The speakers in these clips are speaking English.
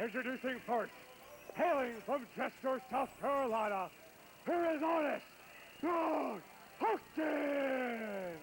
Introducing first, hailing from Chester, South Carolina, here is Honest Doug Hawkins.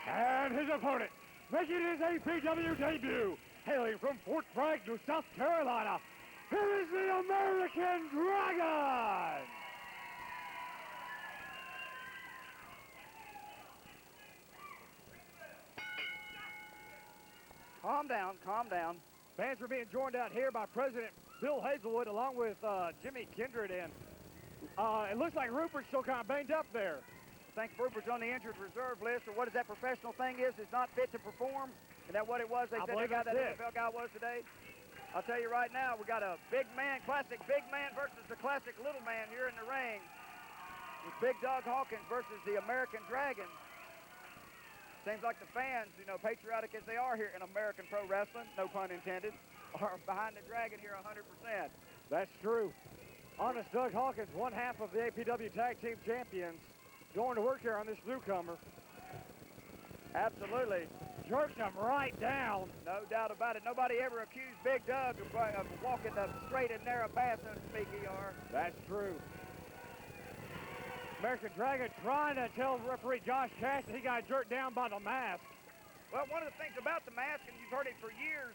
And his opponent, making his APW debut, hailing from Fort Bragg, South Carolina, here is the American Dragon! Calm down, calm down. Fans are being joined out here by President Bill Hazelwood along with Jimmy Kindred, and it looks like Rupert's still kind of banged up there. I think Rupert's on the injured reserve list, or what is that professional thing is not fit to perform? Is that what it was? They said the guy, that NFL guy was today? I'll tell you right now, we got a big man, classic big man versus the classic little man here in the ring. With Big Doug Hawkins versus the American Dragon. Seems like the fans, you know, patriotic as they are here in American Pro Wrestling, no pun intended, are behind the Dragon here 100%. That's true. Honest Doug Hawkins, one half of the APW Tag Team Champions, going to work here on this newcomer. Absolutely. Jerks him right down. No doubt about it. Nobody ever accused Big Doug of walking the straight and narrow path, so to speak, ER. That's true. American Dragon trying to tell referee Josh Cash that he got jerked down by the mask. Well, one of the things about the mask, and you've heard it for years,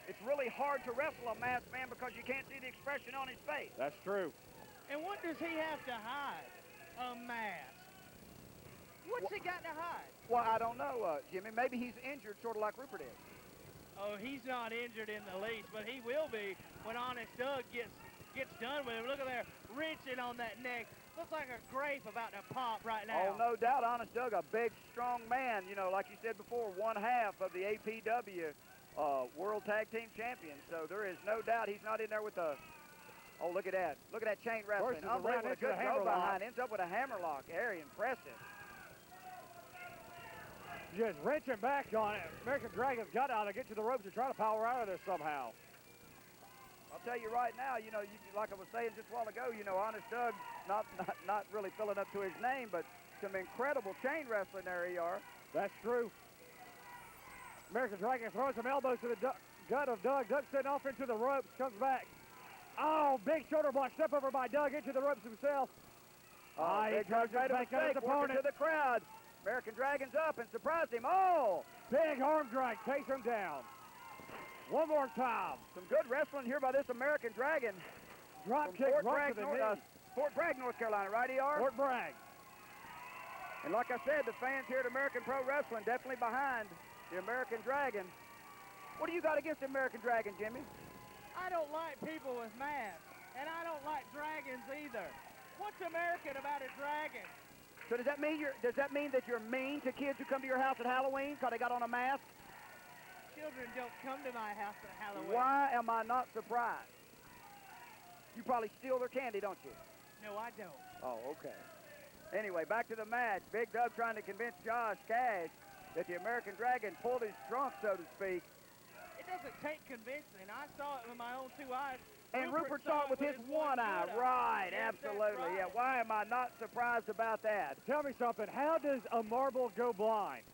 it's really hard to wrestle a masked man because you can't see the expression on his face. That's true. And what does he have to hide? A mask. What's he got to hide? Well, I don't know, Jimmy. Maybe he's injured, sort of like Rupert is. Oh, he's not injured in the least, but he will be when Honest Doug gets done with him. Look at there, wrenching on that neck. Looks like a grape about to pop right now. Oh, no doubt. Honest Doug, a big, strong man. You know, like you said before, one half of the APW World Tag Team Champions. So there is no doubt he's not in there with the... Oh, look at that. Look at that chain wrestling. Unbelievable. Good throw behind. Ends up with a hammerlock. Very impressive. Just wrenching back on it. American Dragon's got out to get to the ropes to try to power out of this somehow. I'll tell you right now, you know, like I was saying just a while ago, you know, Honest Doug not really filling up to his name, but some incredible chain wrestling there, ER. That's true. American Dragon throws some elbows to the gut of Doug. Doug sitting off into the ropes, comes back. Oh, big shoulder block, step over by Doug into the ropes himself. Big Doug made a mistake, working to the crowd. American Dragon's up and surprised him. Oh! Big arm drag, takes him down. One more time. Some good wrestling here by this American Dragon. Drop kick right to the knee. Fort Bragg, North Carolina, right, ER? Fort Bragg. And like I said, the fans here at American Pro Wrestling definitely behind the American Dragon. What do you got against the American Dragon, Jimmy? I don't like people with masks, and I don't like dragons either. What's American about a dragon? So does that mean that you're mean to kids who come to your house at Halloween because they got on a mask? Children don't come to my house at Halloween. Why am I not surprised? You probably steal their candy, don't you? No, I don't. Oh, okay. Anyway, back to the match. Big Doug trying to convince Josh Cash that the American Dragon pulled his trunk, so to speak. It doesn't take convincing. I saw it with my own two eyes. And Rupert saw it with his one eye. Right, yes, absolutely. Right. Yeah, why am I not surprised about that? Tell me something. How does a marble go blind?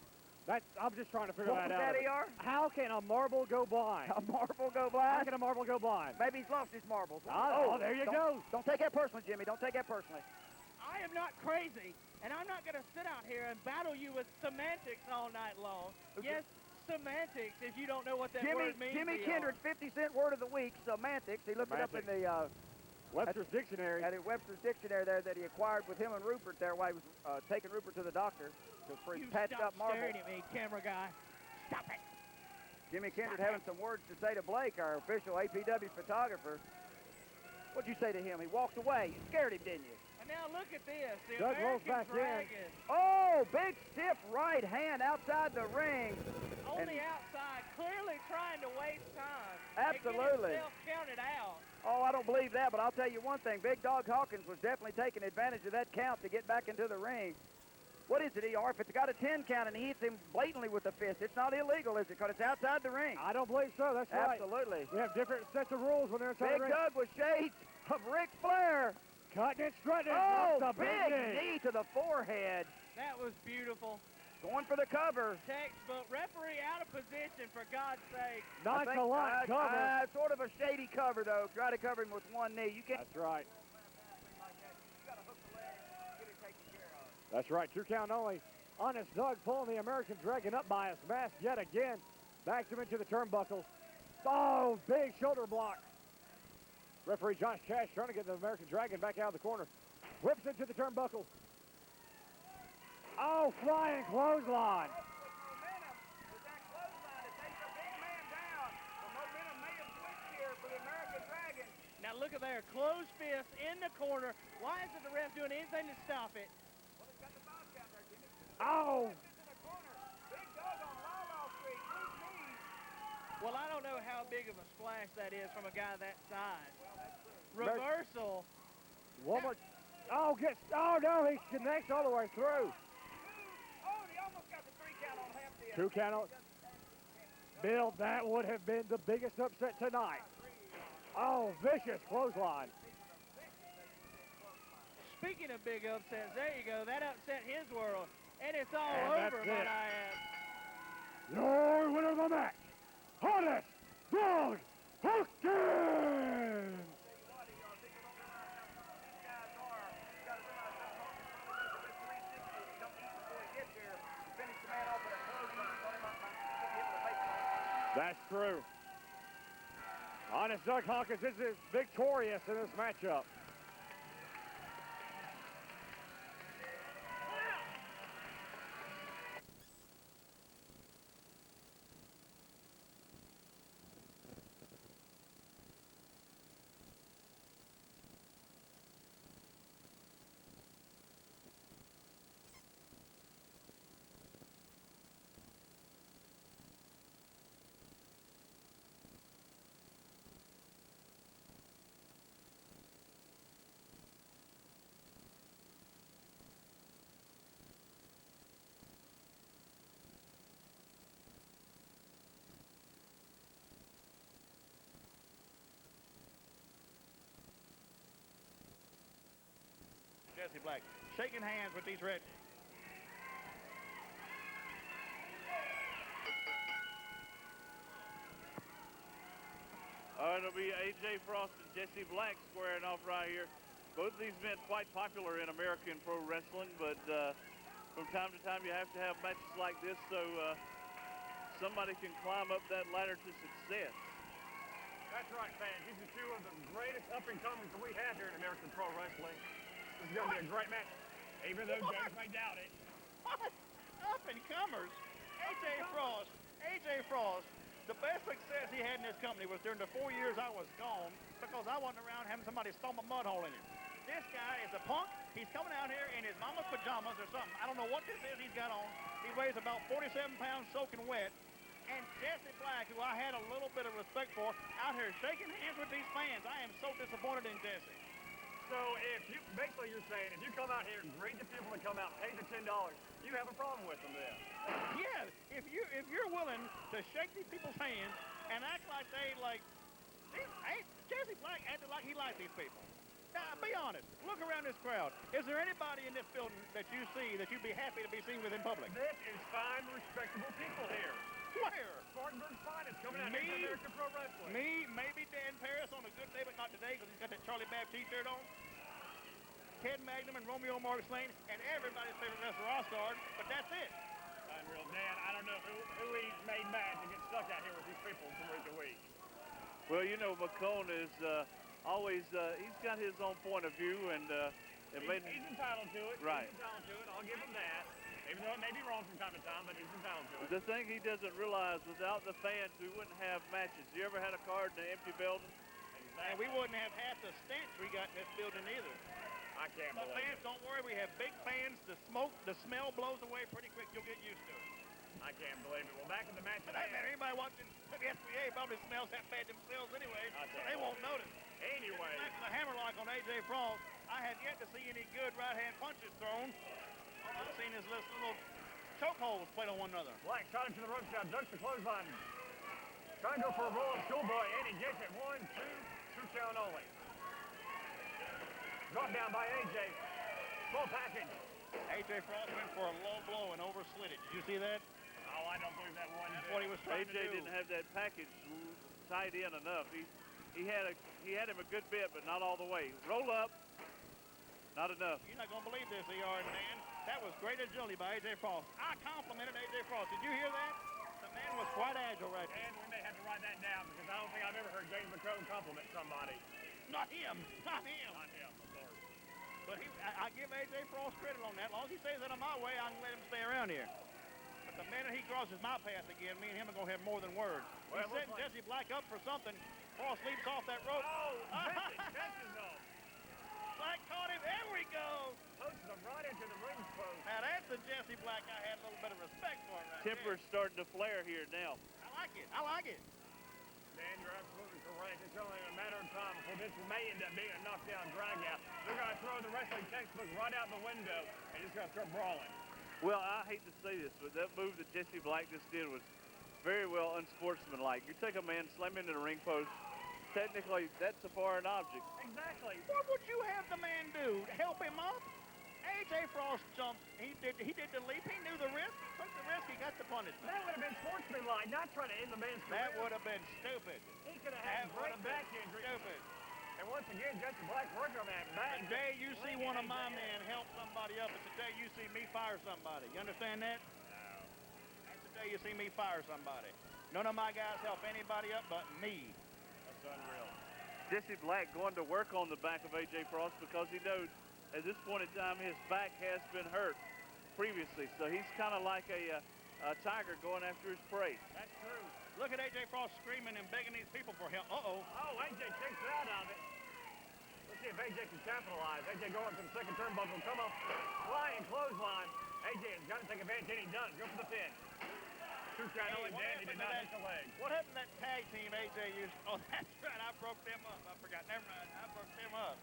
I'm just trying to figure that out. What was that, ER? How can a marble go blind? A marble go blind? How can a marble go blind? Maybe he's lost his marbles. Oh, there you go. Don't take that personally, Jimmy. Don't take that personally. I am not crazy, and I'm not going to sit out here and battle you with semantics all night long. Yes, semantics, if you don't know what that word means. Jimmy Kindred's 50-cent word of the week, semantics. He looked it up in the... Webster's Dictionary. At Webster's Dictionary there that he acquired with him and Rupert there while he was taking Rupert to the doctor for his patched up marble. Stop staring at me, camera guy. Stop it. Jimmy Kendrick having some words to say to Blake, our official APW photographer. What'd you say to him? He walked away. You scared him, didn't you? And now look at this. The Doug rolls American back in. Dragon. Oh, big stiff right hand outside the ring. On And- the outside, clearly trying to waste time. Absolutely. And get himself counted out. Oh, I don't believe that, but I'll tell you one thing. Big Dog Hawkins was definitely taking advantage of that count to get back into the ring. What is it, ER? If it's got a 10 count and he hits him blatantly with the fist, it's not illegal, is it? Because it's outside the ring. I don't believe so. That's right. Absolutely. We have different sets of rules when they're inside Big the ring. Doug with shades of Ric Flair. Cutting and strutting. Oh, Drops the big knee. knee to the forehead. That was beautiful. Going for the cover. Textbook. Referee out of position, for God's sake. Nice a lot cover. Sort of a shady cover, though. Try to cover him with one knee. You can't. That's right. You got to hook the leg, get it taken care of. That's right. 2 count only. Honest Doug pulling the American Dragon up by his mask yet again. Backs him into the turnbuckles. Oh, big shoulder block. Referee Josh Cash trying to get the American Dragon back out of the corner. Whips into the turnbuckle. Oh, flying clothesline. With that clothesline, it takes a big man down. The momentum may have switched here for the American Dragon. Now look at there. Closed fist in the corner. Why isn't the ref doing anything to stop it? Well, he's got the box out there. Jimmy. Oh. In the corner. Big Doug on Lala Street. Good knees. Well, I don't know how big of a splash that is from a guy that size. Well, that's true. Reversal. One more. Oh, oh no, he connects all the way through. Oh, he almost got the 3 count on half the 2 count on. Bill, that would have been the biggest upset tonight. Oh, vicious clothesline. Speaking of big upsets, there you go. That upset his world. And it's all And over, that's might it. I add. Your winner of the match, Honest Doug Hawkins. That's true. Honest Doug Hawkins is victorious in this matchup. Jesse Black shaking hands with these red. It'll be A.J. Frost and Jesse Black squaring off right here. Both of these men quite popular in American pro wrestling, but from time to time you have to have matches like this so somebody can climb up that ladder to success. That's right, fans. These are 2 of the greatest up-and-comers that we have here in American pro wrestling. This is going to be a great match, even though James may doubt it. What? Up-and-comers. A.J. Frost. A.J. Frost. The best success he had in this company was during the 4 years I was gone because I wasn't around having somebody stomp a mud hole in him. This guy is a punk. He's coming out here in his mama's pajamas or something. I don't know what this is he's got on. He weighs about 47 pounds soaking wet. And Jesse Black, who I had a little bit of respect for, out here shaking hands with these fans. I am so disappointed in Jesse. So basically you're saying if you come out here and greet the people and come out and pay the $10, you have a problem with them then? Yeah, if you're willing to shake these people's hands and act like they Jesse Black acted like he liked these people. Now, be honest. Look around this crowd. Is there anybody in this building that you see that you'd be happy to be seen with in public? This is fine, respectable people here. Where? Spartanburg's finest coming out here to American Pro Wrestling. Me, maybe Dan Paris on a good day, but not today because he's got that Charlie Babb t-shirt on. Ted Magnum and Romeo Marks Lane, and everybody's favorite wrestler, Oscar, but that's it. Unreal. Dan, I don't know who he made mad to get stuck out here with these people from week to week. Well, you know, McCone is always, he's got his own point of view, and He's entitled to it. Right. He's entitled to it. I'll give him that. Even though it may be wrong from time to time, but he's entitled to it. The thing he doesn't realize, without the fans, we wouldn't have matches. You ever had a card in an empty building? And we wouldn't have half the stench we got in this building either. I can't But believe fans, it. don't worry, we have big fans. The smoke, the smell blows away pretty quick. You'll get used to it. I can't believe it. Well, back in the match But anybody watching the SBA probably smells that bad themselves anyway, so they won't notice. Anyway. Back to the hammerlock on A.J. Frost, I have yet to see any good right-hand punches thrown. All I've seen is little chokeholds played on one another. Black shot him to the rope shot, ducks the clothesline. Trying to go for a roll of schoolboy, and he gets it. 1, 2 count only. Brought down by A.J. Full package. A.J. Frost went for a low blow and overslid it. Did you see that? Oh, I don't believe that one. That's what he was trying to do. AJ didn't have that package tied in enough. He had him a good bit, but not all the way. Roll up, not enough. You're not going to believe this, E.R. and Dan. That was great agility by A.J. Frost. I complimented A.J. Frost. Did you hear that? The man was quite agile right there. And we may have to write that down because I don't think I've ever heard James McCone compliment somebody. Not him. Not him. Not him, of course. But I give A.J. Frost credit on that. As long as he stays out of my way, I can let him stay around here. But the minute he crosses my path again, me and him are going to have more than words. Well, He's setting Jesse Black up for something. Frost leaps off that rope. Oh, Jesse catches him. Black caught him. There we go. Posts him right into the ring post. Now that's the Jesse Black I had a little bit of respect for right Temper's starting to flare here now. there. I like it. I like it. Man, you're absolutely correct. It's only a matter of time before this may end up being a knockdown drag-out. They're going to throw the wrestling textbook right out the window and just going to start brawling. Well, I hate to say this, but that move that Jesse Black just did was very well unsportsmanlike. You take a man, slam him into the ring post. Technically, that's a foreign object. Exactly. What would you have the man do? Help him up? A.J. Frost jumped. He did the leap. He knew the risk. He took the risk. He got the punishment. That would have been sportsmanlike, not trying to end the man's career. That would have been stupid. He could have had That great would have back been injury. stupid. And once again, Jesse Black working on that back. The day you see one of my men help somebody up, it's the day you see me fire somebody. You understand that? No. That's the day you see me fire somebody. None of my guys help anybody up but me. That's unreal. Jesse Black going to work on the back of A.J. Frost because he knows at this point in time his back has been hurt previously. So he's kind of like a tiger going after his prey. That's true. Look at A.J. Frost screaming and begging these people for help. Uh-oh. Oh, A.J. kicks out of it. Let's see if A.J. can capitalize. A.J. going to the second turnbuckle. Come up, flying clothesline. A.J. has got to take advantage, and he does. Go for the pin. Two count only, Dan. He did not hit the leg. What happened to that tag team A.J. used? Oh, that's right. I broke them up. I forgot. Never mind. I broke them up.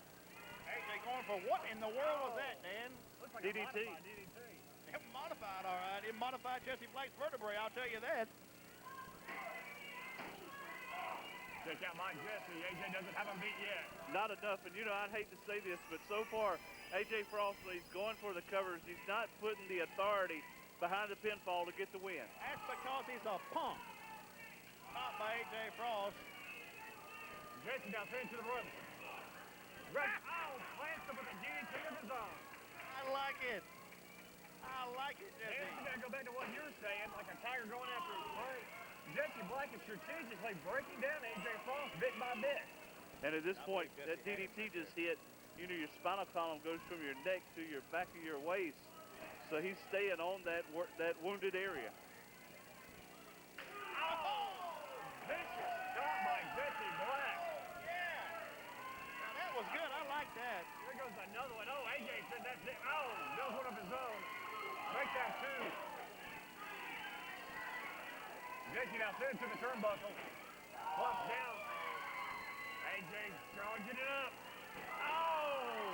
A.J. going for what in the world was that, Dan? Looks like DDT. a modified DDT. It modified, all right. It modified Jesse Blake's vertebrae, I'll tell you that. Check out my Jesse. A.J. doesn't have him beat yet. Not enough, and you know, I'd hate to say this, but so far, A.J. Frost, he's going for the covers. He's not putting the authority behind the pinfall to get the win. That's because he's a punk. Caught by A.J. Frost. Jesse now pinned to the rope. Plants him with a DDT of his own. I like it. I like it, Jesse. And we got to go back to what you were saying, like a tiger going after his prey. Jesse Black is strategically breaking down A.J. Frost bit by bit. And at this point, that DDT just hit, you know, your spinal column goes from your neck to your back of your waist. So he's staying on that wounded area. Oh! Vicious shot by Jesse Black. Yeah. Now, that was good. I like that. Here goes another one. Oh, A.J. said that's it. Oh, does one of his own. Make that two. Jesse now sends to the turnbuckle. Flops down. A.J. charging it up. Oh!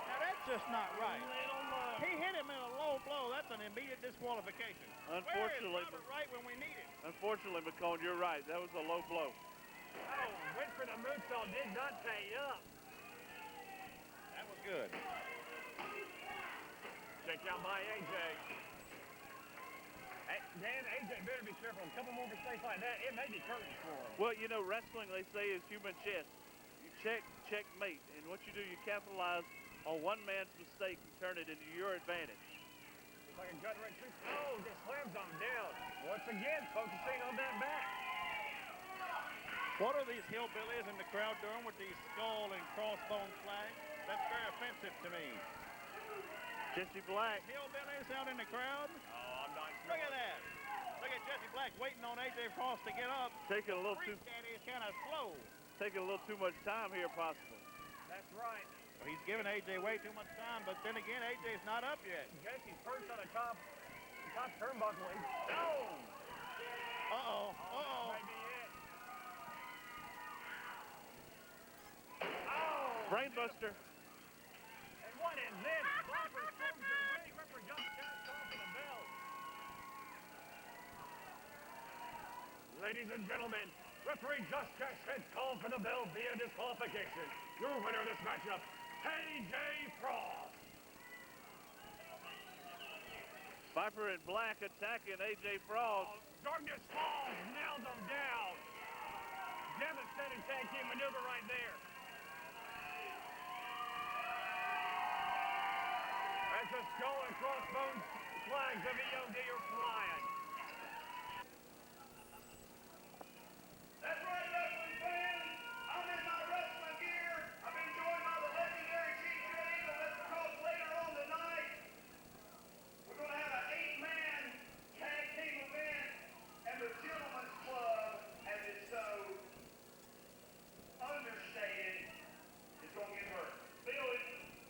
Now, that's just not right. Little low. He hit him in a low blow. That's an immediate disqualification. Unfortunately, Where is Robert right when we need it? Unfortunately, McCone, you're right. That was a low blow. Oh, went for the moonsault, did not pay up. That was good. Check out by A.J. Hey, Dan, A.J. better be careful. A couple more mistakes like that, it may be curtains for him. Well, you know, wrestling, they say, is human chess. You checkmate, and what you do, you capitalize on one man's mistake and turn it into your advantage. It's like a gut wrench. Oh, just slams him down. Once again, focusing on that back. What are these hillbillies in the crowd doing with these skull and crossbone flags? That's very offensive to me. Jesse Black. Hillbillies out in the crowd. Oh, I'm not sure. Look at that. Look at Jesse Black waiting on A.J. Frost to get up. Taking a little too... Daddy is kind of slow. Taking a little too much time here, possibly. That's right. Well, he's giving A.J. way too much time, but then again, A.J.'s not up yet. Jesse's first on the top turnbuckle. Oh! Uh-oh. Uh-oh. Might be it. Brainbuster. And what is this? Bopper storms the ring. Referee Just Cash calling for the bell. Ladies and gentlemen, referee Just Cash has called for the bell via disqualification. Your winner of this matchup, A.J. Frost. Viper and Black attacking A.J. Frost. Darkness Falls nailed them down. Devastating tag team maneuver right there. As the skull and crossbones flags of EOD are flying. That's right, wrestling fans. I'm in my wrestling gear. I've been joined by the legendary Chief Eagle that's across later on tonight. We're going to have an 8-man tag team event, and the Gentleman's Club, as it's so understated, is going to get hurt. Bill,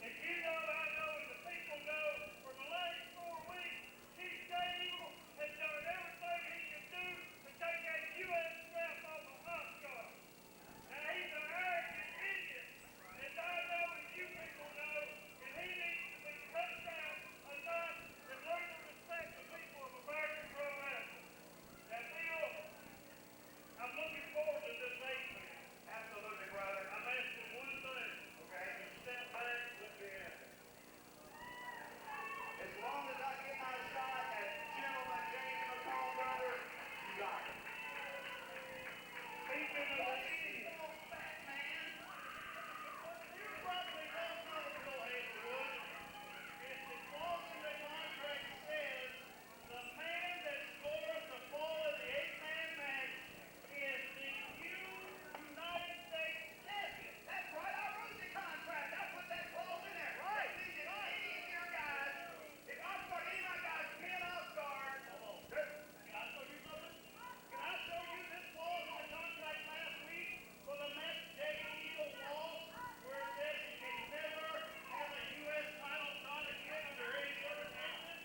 if you know, I know, and the people know, for the last 4 weeks, Chief Eagle has done everything he can do to take that U.S. strap off of Oscar. Now, he's an arrogant idiot, and I know, and you people know, and he needs to be cut down enough to learn to respect the people of American pro wrestling. Now, Bill, I'm looking forward to this 8-man. Absolutely, brother. I'm asking one thing. Okay. Just step back, let me in. As long as I get my shot at Gentleman James McCall, brother, you got it. Speaking of the idiot. Fat man. You probably don't know, Bill Haywood. It's the clause in the contract says the man that scores the ball of the 8-man match is the new United States champion. That's right. I wrote the contract. I put that clause in there. Right. That means if any of your guys, if Oscar, any of my guys pin Oscar, can I show you something? Can I show you this clause in the contract last week for the match Jay Eagle lost, where it says he can never have a U.S. title shot again under any circumstances?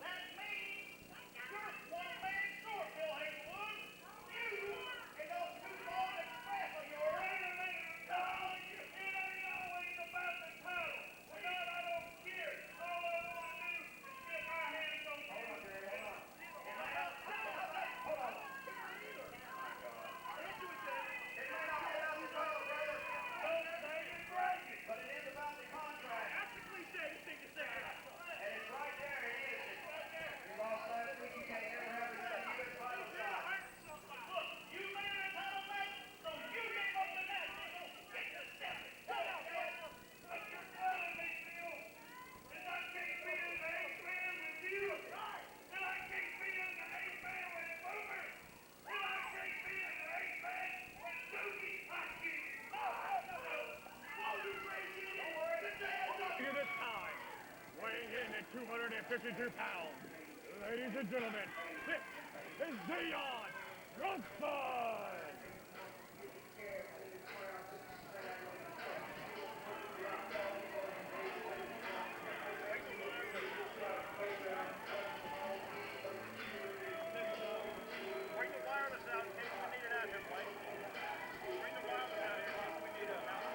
That means you're one-man short, Bill Haywood. You and those 2 Bald Express of yours. Wait a minute. No, it ain't always about the title. For that, I don't care. All I want to do is get my hands on you. Hold on. Hold on. It may not be about the title, brother. Don't say it crazy. But it is about the contract. That's the cliche thing to say. And it's right there. It is. It's right there. You lost last week. You can't ever have a U.S. title shot. Look, you made a title match, so you gave up the match. Get the step. Shut up, man. What you're telling me, Bill, is I can't be in the 8-man with you. That I can't be in the 8-man with Boomer. That I can't be in the 8-man with Doogie Hopkins. Whoa, you crazy idiot. Don't worry. Here this time, weighing in at 252 pounds, ladies and gentlemen, this is Dion Johnson. Bring the wireless out in case we need it out here, Blake. Bring the wireless out here in case we need it out.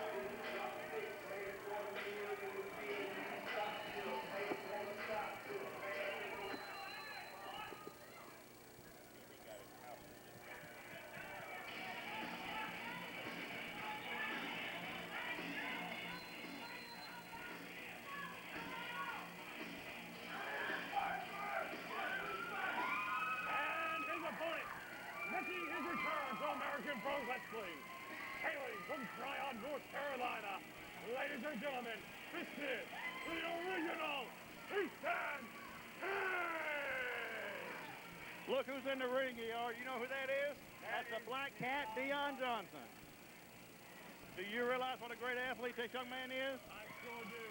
And his opponent, making his return to American Pro Wrestling, hailing from Tryon, North Carolina. Ladies and gentlemen, this is the original Eastern King! Look who's in the ring, ER. You know who that is? That's the Black Cat, Dion Johnson. Do you realize what a great athlete this young man is? I sure do.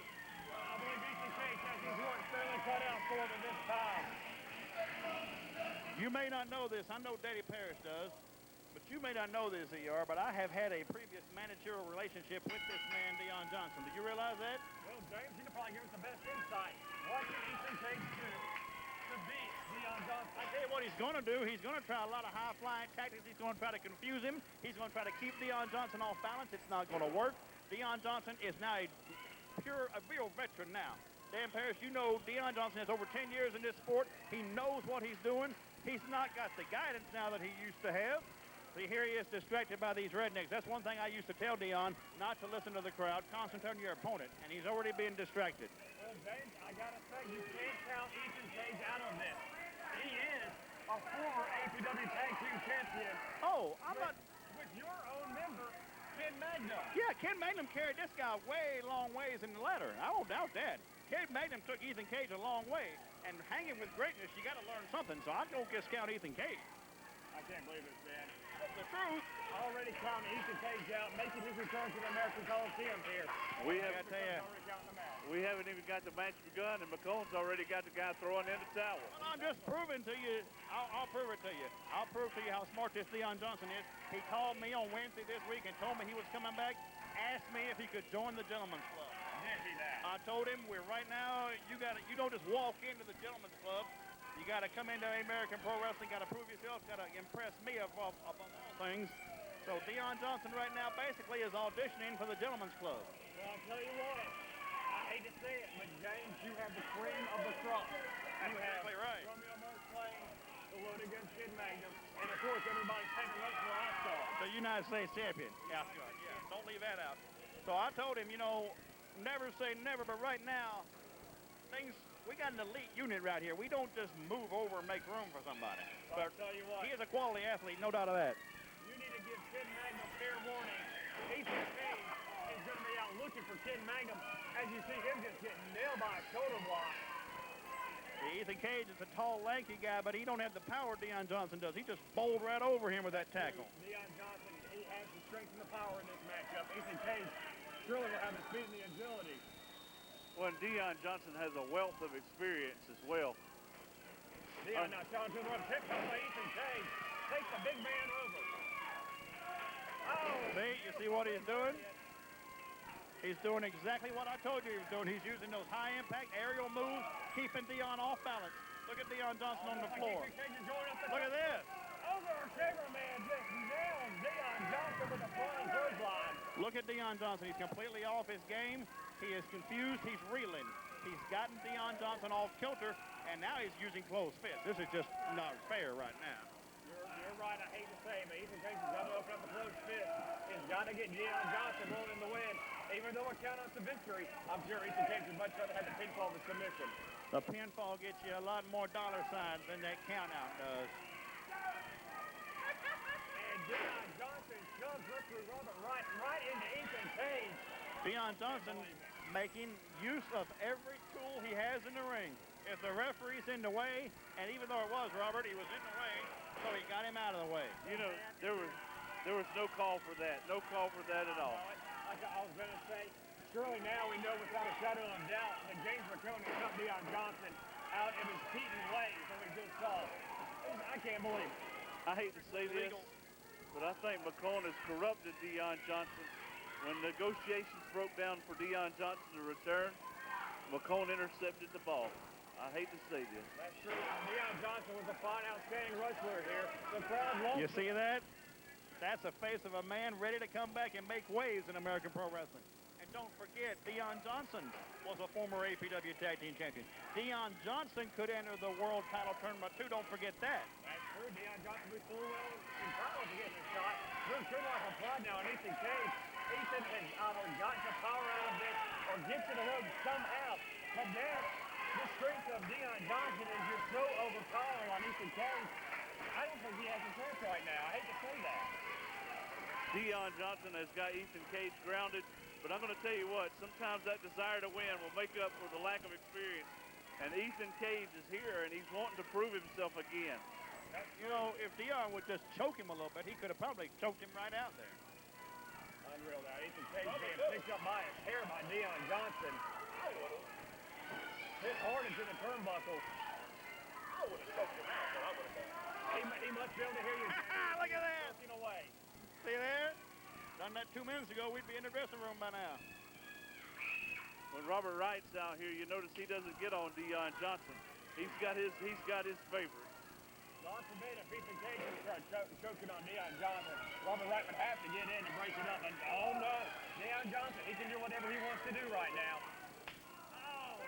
believe Ethan Cage has his work fairly cut out for him this time. You may not know this. I know Daddy Parrish does. But you may not know this, ER, but I have had a previous managerial relationship with this man, Dion Johnson. Did you realize that? Well, James, you can probably give us the best insight. What can Ethan Cage do to beat Dion Johnson? I tell you what he's going to do. He's going to try a lot of high-flying tactics. He's going to try to confuse him. He's going to try to keep Dion Johnson off balance. It's not going to work. Dion Johnson is now a real veteran now. Dan Parrish, you know Dion Johnson has over 10 years in this sport. He knows what he's doing. He's not got the guidance now that he used to have. See, here he is distracted by these rednecks. That's one thing I used to tell Dion, not to listen to the crowd, concentrate on your opponent, and he's already being distracted. Well, James, I got to say, you can't count Ethan Cage out of this. He is a former APW Tag Team Champion. Oh, I'm not... With your own member, Ken Magnum. Yeah, Ken Magnum carried this guy way long ways in the ladder. I don't doubt that. Ken Magnum took Ethan Cage a long way, and hanging with greatness, you got to learn something, so I don't discount Ethan Cage. I can't believe it, man. The truth. Already counting Ethan Cage out, making his return to the American Coliseum here. We haven't even got the match begun, and McCone's already got the guy throwing in the towel. Well, I'm just proving to you. I'll prove it to you. I'll prove to you how smart this Dion Johnson is. He called me on Wednesday this week and told me he was coming back. Asked me if he could join the Gentleman's Club. Did he that? I told him we're right now. You don't just walk into the Gentleman's Club. You got to come into American Pro Wrestling, got to prove yourself, got to impress me above all things. So Dion Johnson right now basically is auditioning for the Gentleman's Club. Well, I'll tell you what, I hate to say it, but James, you have the cream of the crop. That's exactly right. Romeo Morslane, the loaded gun Kid Magnum, and of course everybody's taking notes for All-Star. The United States champion. Yeah, good. Yeah, don't leave that out. So I told him, you know, never say never, but right now, we got an elite unit right here. We don't just move over and make room for somebody. But I'll tell you what. He is a quality athlete, no doubt of that. You need to give Ken Magnum fair warning. Ethan Cage is going to be out looking for Ken Magnum as you see him just getting nailed by a shoulder block. Ethan Cage is a tall, lanky guy, but he don't have the power Dion Johnson does. He just bowled right over him with that tackle. Dion Johnson, he has the strength and the power in this matchup. Ethan Cage surely will have the speed and the agility. Well, Dion Johnson has a wealth of experience as well. Dion now challenging to the run, picked up by Ethan Cage. Takes the big man over. Oh! See, you see what he's doing? He's doing exactly what I told you he was doing. He's using those high-impact aerial moves, keeping Dion off balance. Look at Dion Johnson on the floor. Look at this. Over cameraman just nails Dion Johnson with a flying clothesline. Look at Dion Johnson. He's completely off his game. He is confused. He's reeling. He's gotten Dion Johnson off kilter, and now he's using closed fists. This is just not fair right now. You're right. I hate to say it, but Ethan Cage has got to open up the closed fist. He's got to get Dion Johnson rolling in the win. Even though it counts as a victory, I'm sure Ethan Cage would much rather have the pinfall than submission. The pinfall gets you a lot more dollar signs than that count-out does. And Dion Johnson shoves referee Robert right into Ethan Cage. Dion Johnson making use of every tool he has in the ring. If the referee's in the way, and even though it was Robert, he was in the way, so he got him out of the way. You know, there was no call for that. No call for that at all. Like I was going to say, surely now we know without a shadow of doubt that James McCone has cut Dion Johnson out of his Keaton ways that we just saw. I can't believe it. I hate to say this, but I think McCone has corrupted Dion Johnson. When negotiations broke down for Dion Johnson to return, McCone intercepted the ball. I hate to say this. That's true. Dion Johnson was a fine, outstanding wrestler here. The crowd loved You see that? That's the face of a man ready to come back and make waves in American Pro Wrestling. And don't forget, Dion Johnson was a former APW Tag Team Champion. Dion Johnson could enter the World Title Tournament too. Don't forget that. That's true. Dion Johnson will be full well entitled to get this shot. Good like applied now on Ethan Cage. Ethan has either got the power out of this or gets to the road somehow. But then, the strength of Dion Johnson is just so overpowering on Ethan Cage. I don't think he has a chance right now. I hate to say that. Dion Johnson has got Ethan Cage grounded, but I'm going to tell you what, sometimes that desire to win will make up for the lack of experience. And Ethan Cage is here, and he's wanting to prove himself again. You know, if Dion would just choke him a little bit, he could have probably choked him right out there. Unreal now. Ethan Cage being picked up by his hair by Dion Johnson. hit hard into the turnbuckle. I would have choked him out, but I would have done. He must be able to hear you. Look at that. Walking away. See there? Done that 2 minutes ago, we'd be in the dressing room by now. When Robert Wright's out here, you notice he doesn't get on Deion Johnson. He's got his favorite. God forbid if Ethan Cage would start choking on Deion Johnson. Robert Wright would have to get in and break it up. And oh no, Deion Johnson, he can do whatever he wants to do right now. Oh,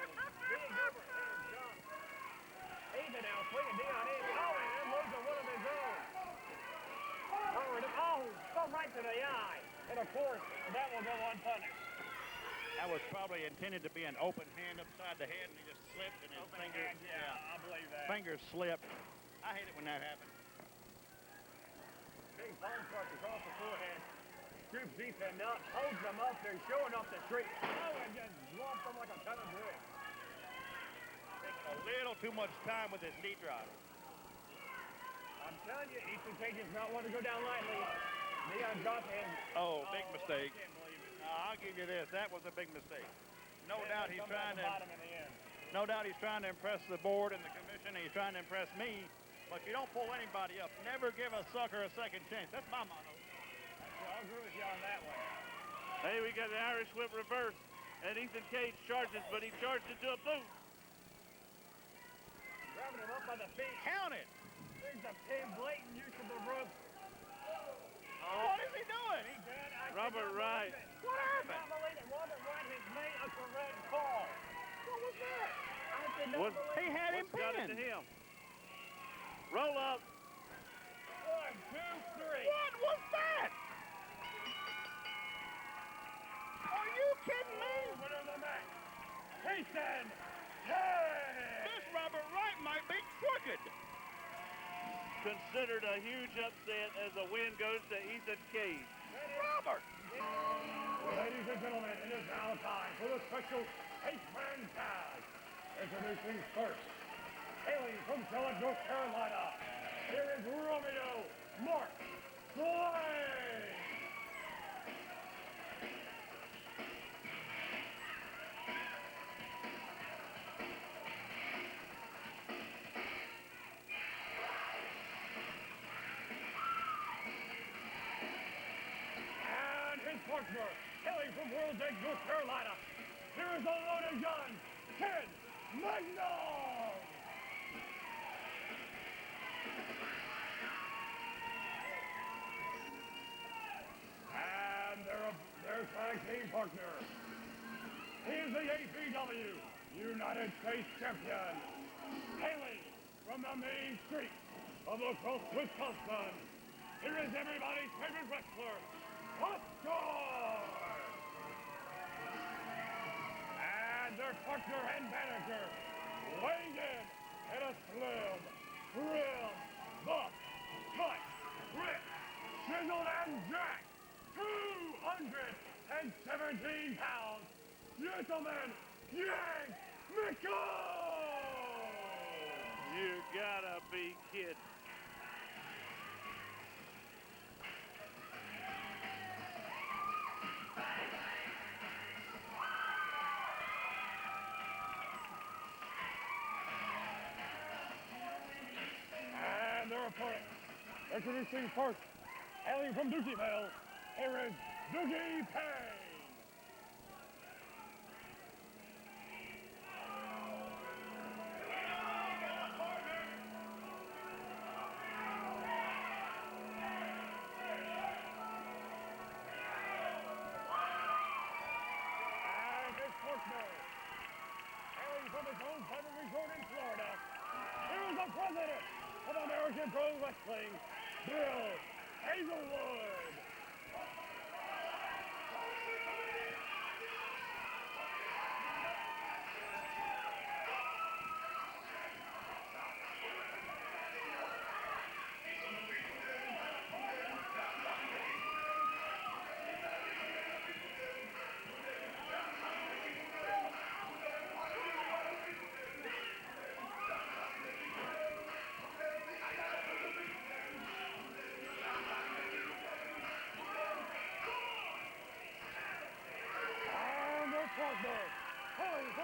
big overhand jump. Ethan now swinging Deion in. Oh, and losing one of his own. Oh, go right to the eye. And of course, that will go unpunished. That was probably intended to be an open hand upside the head, and he just slipped, and his finger, I believe that. fingers slipped. I hate it when that happens. Big palm crush across the forehead. Scoops Ethan up, holds him up there, showing up the street. Oh, and just drops him like a ton of bricks. Taking a little too much time with his knee drop. I'm telling you, Ethan Cage does not want to go down lightly. Deion Johnson. Oh, big mistake. I can't believe it. I'll give you this. That was a big mistake. No doubt he's trying to. Bottom in the end. No doubt he's trying to impress the board and the commission, and he's trying to impress me. But you don't pull anybody up. Never give a sucker a second chance. That's my motto. I'll agree with you on that one. Hey, we got the Irish whip reverse, and Ethan Cage charges, but he charged into a boot. Grabbing him up by the feet. Count it. There's a blatant use of the rope. What is he doing? Robert Wright. What I happened? cannot believe that Robert Wright has made a correct call. What was that? I did not What? believe He had him What's got it to pinned. him? Roll up. 1, 2, 3. What was that? Are you kidding me? Winner of the match. Ethan Cage. This Robert Wright might be crooked. Considered a huge upset as the win goes to Ethan Cage. Robert. Ladies and gentlemen, it is now time for the special 8-man tag. Introducing first, hailing from Charlotte, North Carolina, here is Romeo Mark Slade. And his partner, hailing from World's Edge, North Carolina, here is the loaded gun, Ken Magnum. And their tag team partner. He is the APW United States Champion, hailing from the main street of La Crosse, Wisconsin. Here is everybody's favorite wrestler, Oscar. And their partner and manager, weighing in at a slim, trim, buff, cut, ripped, chiseled, and jacked 217 pounds, gentlemen, Yank McCall! You gotta be kidding. And their opponent, introducing first, hailing from Dookieville, here is Dookie Payne. And his partner, hailing from his own private resort in Florida, here is the president of American Pro Wrestling, Bill Hazelwood.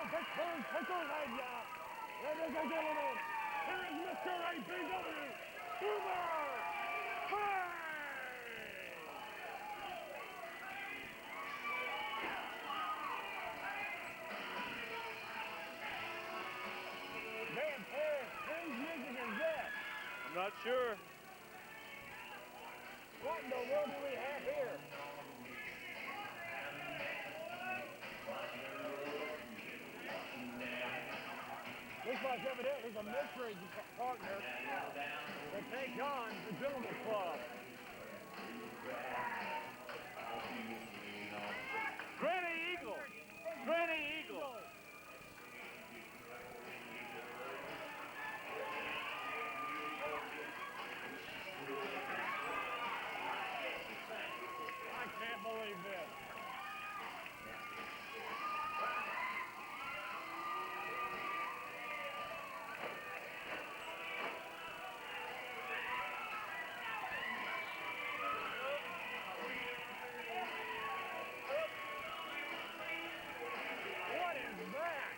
Pennsylvania. Ladies and gentlemen, here is Mr. APW, Super Hey! Man, Paris, whose music is that? I'm not sure. What in the world do we have here? Looks like evidently the mystery partner will take on the Gentleman's Club. Granny Eagle! Granny Eagle! I can't believe this. What is that?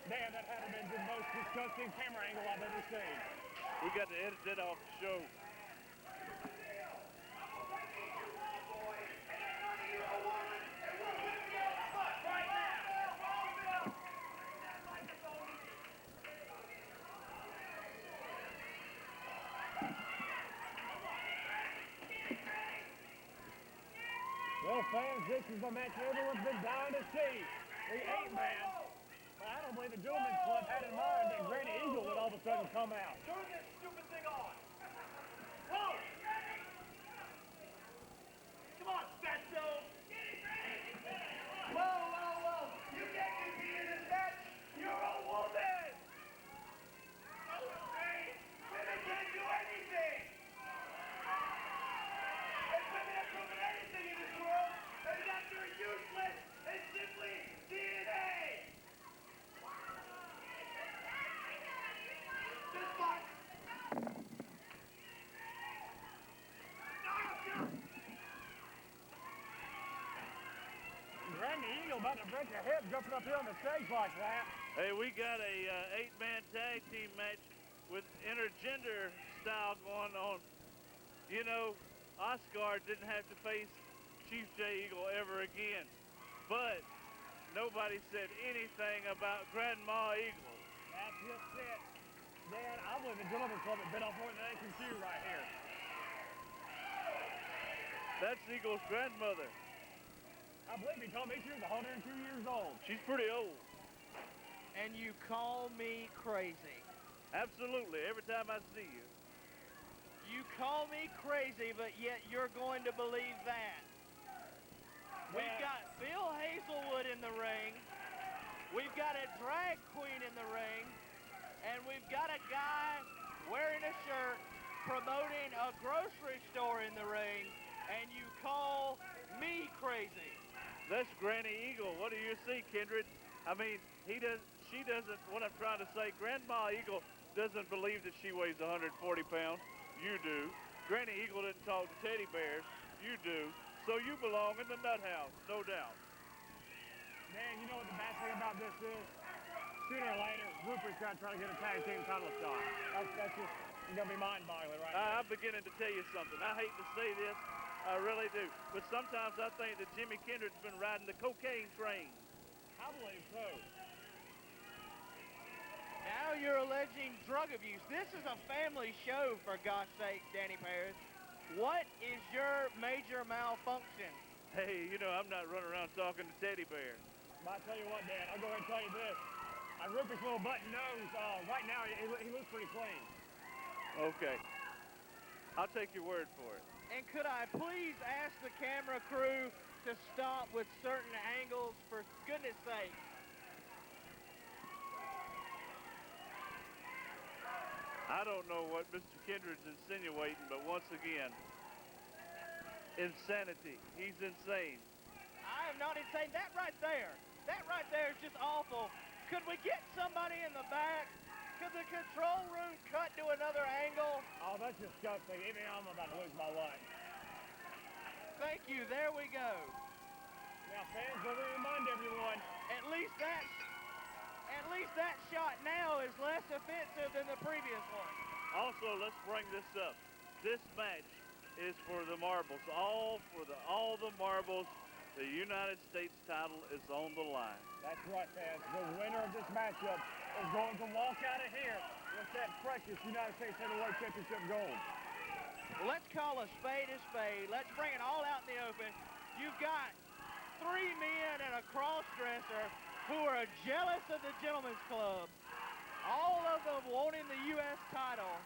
Man, that had to be the most disgusting camera angle I've ever seen. We got to edit that off the show. Well, fans, this is the match everyone's been dying to see. The 8-man. But I don't believe the Gentleman's Club had in mind that Granny Eagle would all of a sudden come out. Turn this stupid thing on. Whoa! Come on, Fatso! Whoa, whoa, whoa! You can't compete in this match! You're a woman! Women can't do anything! And women have proven anything in this world, and that they're useless and simply DNA! This one! Granny Eagle about to break her hip jumping up here on the stage like that. Hey, we got a 8-man tag team match with intergender style going on. You know, Oscar didn't have to face Chief J. Eagle ever again, but nobody said anything about Grandma Eagle. That's just it. Dan, I believe the Gentleman's Club has been off more than they can chew right here. That's Eagle's grandmother. I believe he told me she was 102 years old. She's pretty old. And you call me crazy. Absolutely, every time I see you. You call me crazy, but yet you're going to believe that. We've got Bill Hazelwood in the ring. We've got a drag queen in the ring. And we've got a guy wearing a shirt promoting a grocery store in the ring. And you call me crazy. That's Granny Eagle. What do you see, Kindred? I mean, she doesn't, what I'm trying to say, Grandma Eagle doesn't believe that she weighs 140 pounds. You do. Granny Eagle didn't talk to teddy bears. You do. So you belong in the nut house, no doubt. Man, you know what the bad thing about this is? Sooner or later, Rupert's got to try to get a tag team title shot. That's just going to be mind-boggling right now. I'm beginning to tell you something. I hate to say this. I really do. But sometimes I think that Jimmy Kindred's been riding the cocaine train. I believe so. Now you're alleging drug abuse. This is a family show, for gosh sake, Danny Paris. What is your major malfunction? Hey, you know, I'm not running around talking to teddy bears. But I tell you what, Dan, I'll go ahead and tell you this. Rupert's little button nose, right now, he looks pretty clean. Okay. I'll take your word for it. And could I please ask the camera crew to stop with certain angles, for goodness sake? I don't know what Mr. Kindred's insinuating, but once again, insanity. He's insane. I am not insane. That right there is just awful. Could we get somebody in the back? Could the control room cut to another angle? Oh, that's disgusting. Even I'm about to lose my life. Thank you. There we go. Now, fans, let me remind everyone, At least that shot now is less offensive than the previous one. Also, let's bring this up. This match is for the marbles. All the marbles. The United States title is on the line. that's right, fans. The winner of this matchup is going to walk out of here with that precious United States Heavyweight Championship gold. Well, let's call a spade a spade. Let's bring it all out in the open. You've got 3 men and a cross-dresser who are jealous of the Gentlemen's Club. All of them wanting the U.S. title.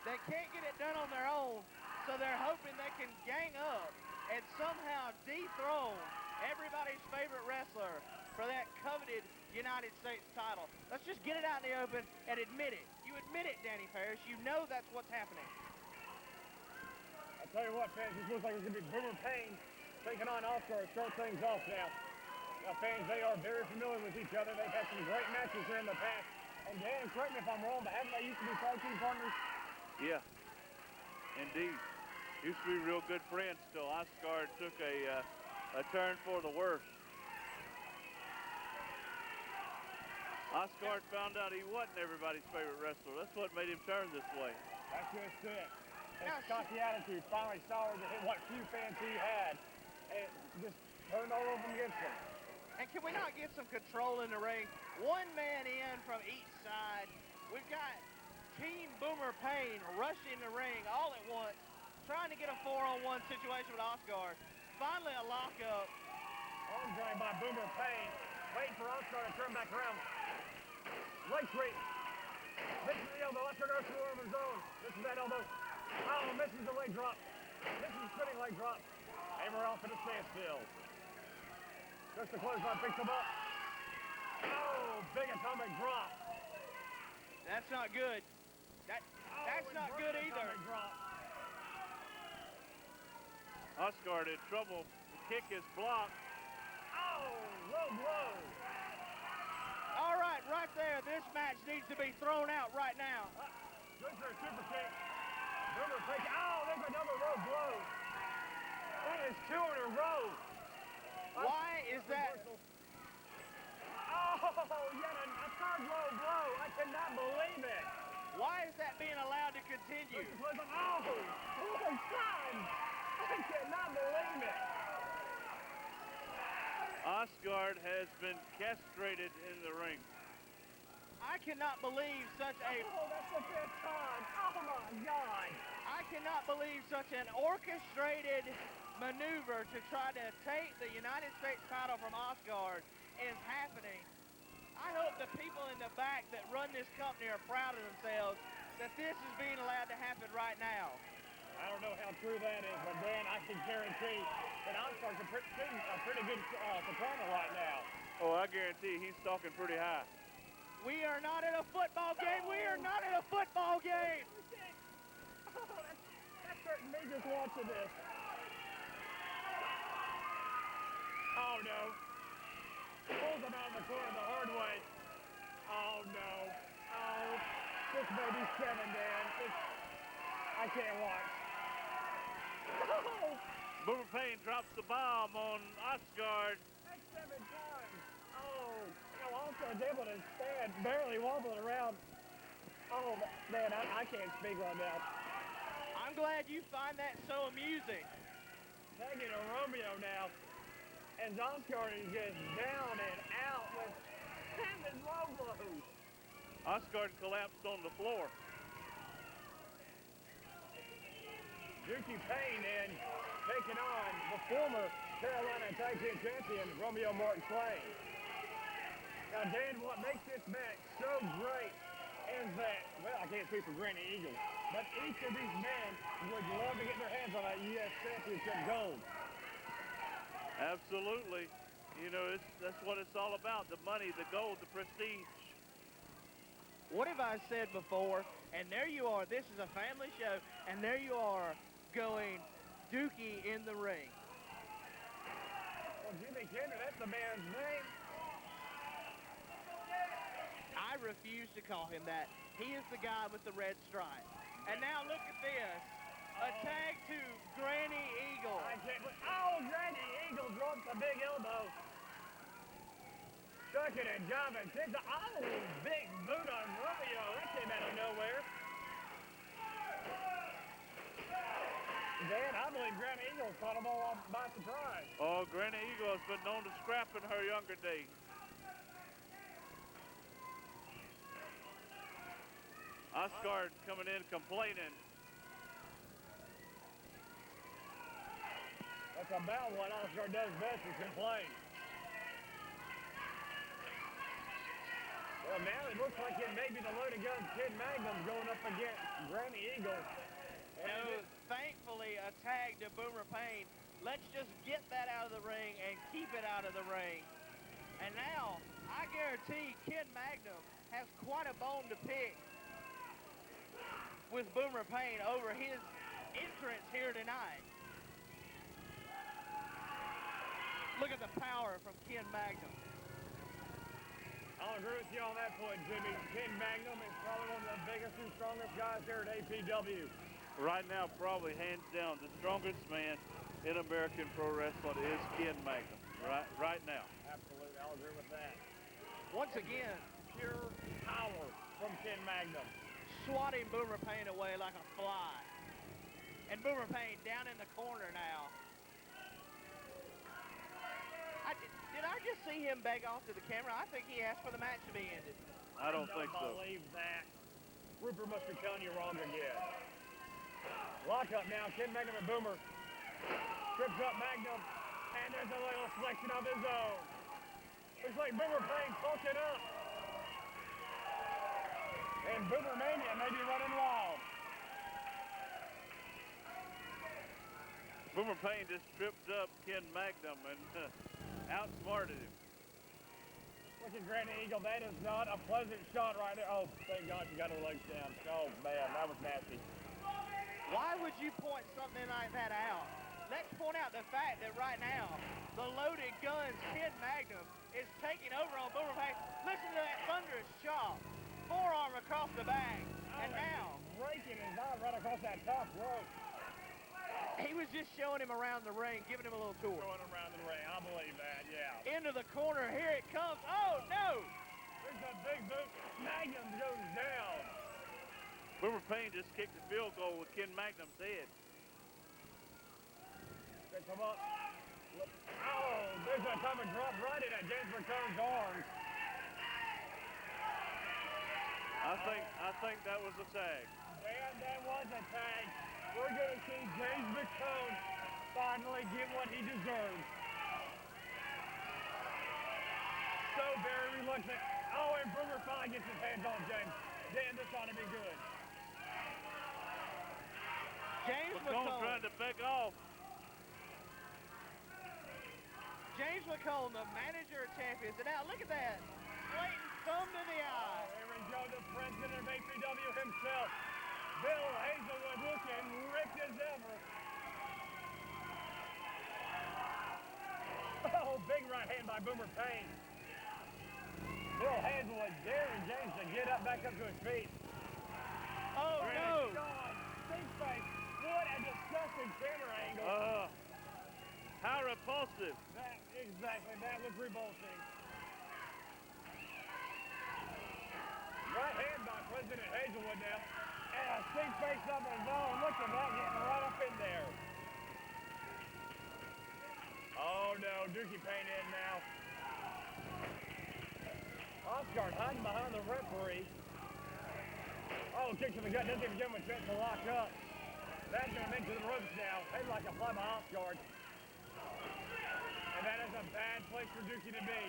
They can't get it done on their own, so they're hoping they can gang up and somehow dethrone everybody's favorite wrestler for that coveted United States title. Let's just get it out in the open and admit it. You admit it, Danny Parrish. You know that's what's happening. I'll tell you what, fans, this looks like it's going to be Boomer Payne taking on Oscar to start things off now. Now, fans, they are very familiar with each other. They've had some great matches here in the past. And Dan, correct me if I'm wrong, but haven't they used to be tag team partners? Yeah, indeed. Used to be real good friends till Oscar took a turn for the worse. Oscar found out he wasn't everybody's favorite wrestler. That's what made him turn this way. That's just it. His cocky attitude finally soured what few fans he had and just turned all over them against him. And can we not get some control in the ring? One man in from each side. We've got Team Boomer Payne rushing the ring all at once, trying to get a 4-on-1 situation with Oscar. Finally a lockup. Arm drain by Boomer Payne. Waiting for Oscar to turn back around. Leg sweep. Misses the elbow. Oscar goes through over his own. Misses that elbow. Oh, misses the leg drop. Misses the spinning leg drop. Hammer off at a standstill. Just the clothesline picks him up. Oh, big atomic drop. That's not good. That's not good either. Drop. Oscar in trouble. The kick is blocked. Oh, low blow. All right, right there. This match needs to be thrown out right now. Goes for a super kick. Boomer Payne. Oh, there's another low blow. That is 2 in a row. Why is that? Oh, yet a third low blow. I cannot believe it. Why is that being allowed to continue? Oh, my God. I cannot believe it. Oscar has been castrated in the ring. I cannot believe such a... Oh, that's the 5th time. Oh, my God. I cannot believe such an orchestrated maneuver to try to take the United States title from Oscar is happening. I hope the people in the back that run this company are proud of themselves that this is being allowed to happen right now. I don't know how true that is, but Dan, I can guarantee that Oscar's a pretty good soprano right now. Oh, I guarantee he's talking pretty high. We are not in a football game. We are not in a football game. Oh, that's hurting me just watching this. Oh, no. Pulls him out in the corner the hard way. Oh, no. Oh, this may be 7, Dan. I can't watch. Oh! Boomer Payne drops the bomb on Oscar. That's 7 times. Oh, Oscar's able to stand, barely wobbling around. Oh, man, I can't speak right now. I'm glad you find that so amusing. Taking a Romeo now. And Oscar is just down and out with 7 low blows. Oscar collapsed on the floor. Dookie Payne then taking on the former Carolina Tag Team Champion, Romeo Martin Swain. Now, Dan, what makes this match so great is that, well, I can't speak for Granny Eagle, but each of these men would love to get their hands on that U.S. Championship gold. Absolutely. You know, that's what it's all about, the money, the gold, the prestige. What have I said before? And there you are. This is a family show, and there you are going Dookie in the ring. Well, Jimmy Kinder, that's the man's name. I refuse to call him that. He is the guy with the red stripe. And now look at this. A tag to Granny Eagle. I can't. Oh, Granny Eagle dropped a big elbow. Ducking and jiving. Oh, big boot on Romeo. That came out of nowhere. Dan, I believe Granny Eagle caught them all by surprise. Oh, Granny Eagle has been known to scrap in her younger days. Oscar coming in complaining. That's about what Oscar does best, is complain. Well, now it looks like it may be the loaded gun Kid Magnum going up against Granny Eagle. No, thankfully, a tag to Boomer Payne. Let's just get that out of the ring and keep it out of the ring. And now, I guarantee Kid Magnum has quite a bone to pick with Boomer Payne over his entrance here tonight. Look at the power from Kid Magnum. I'll agree with you on that point, Jimmy. Kid Magnum is probably one of the biggest and strongest guys here at APW. Right now, probably hands down, the strongest man in American Pro Wrestling is Ken Magnum. Right now. Absolutely, I'll agree with that. Once again, Pure power from Kid Magnum. swatting Boomer Payne away like a fly. And Boomer Payne down in the corner now. Did I just see him beg off to the camera? I think he asked for the match to be ended. I don't think so. Believe that. Rupert must be telling you wrong again. Lock up now, Kid Magnum and Boomer. Trips up Magnum, and there's a little selection of his own. Looks like Boomer Payne bulking up. And Boomer Mania may be running wild. Boomer Payne just tripped up Ken Magnum and outsmarted him. Look at Granny Eagle. That is not a pleasant shot right there. Oh, thank God she got her legs down. Oh, man, that was nasty. Why would you point something like that out? Let's point out the fact that right now, the loaded guns Kid Magnum is taking over on Boomer Payne. Listen to that thunderous shot. Forearm across the back. And now, breaking his eye right across that top rope. he was just showing him around the ring, giving him a little tour. Going around the ring. I believe that, yeah. Into the corner. Here it comes. Oh, no. There's a big boot. Magnum goes down. Boomer Payne just kicked the field goal with Ken Magnum's head. They come up. Oh, there's a time of drop right in at James McCone's arms. I think that was a tag. And that was a tag. We're going to see James McCone finally get what he deserves. So very reluctant. Oh, and Boomer finally gets his hands on James. Dan, this ought to be good. James McCone McCone trying to back off. James McCone, the manager of champions. And now look at that. Blatant thumb to the eye. There we go, the president of APW himself. Bill Hazelwood looking ripped as ever. Oh, big right hand by Boomer Payne. Bill Hazelwood daring James to get up back up to his feet. Oh, no. God, stink face. What a disgusting camera angle. How repulsive. Exactly, that was revolting. Right hand by President Hazelwood now. And a stink face up his own. Look at that getting right up in there. Oh no, Dookie Payne in now. Oscar hiding behind the referee. Oh, kick to the gut. Doesn't even give him a chance to lock up. That's going into the ropes now. Head like a fly by Oscar. And that is a bad place for Dookie to be.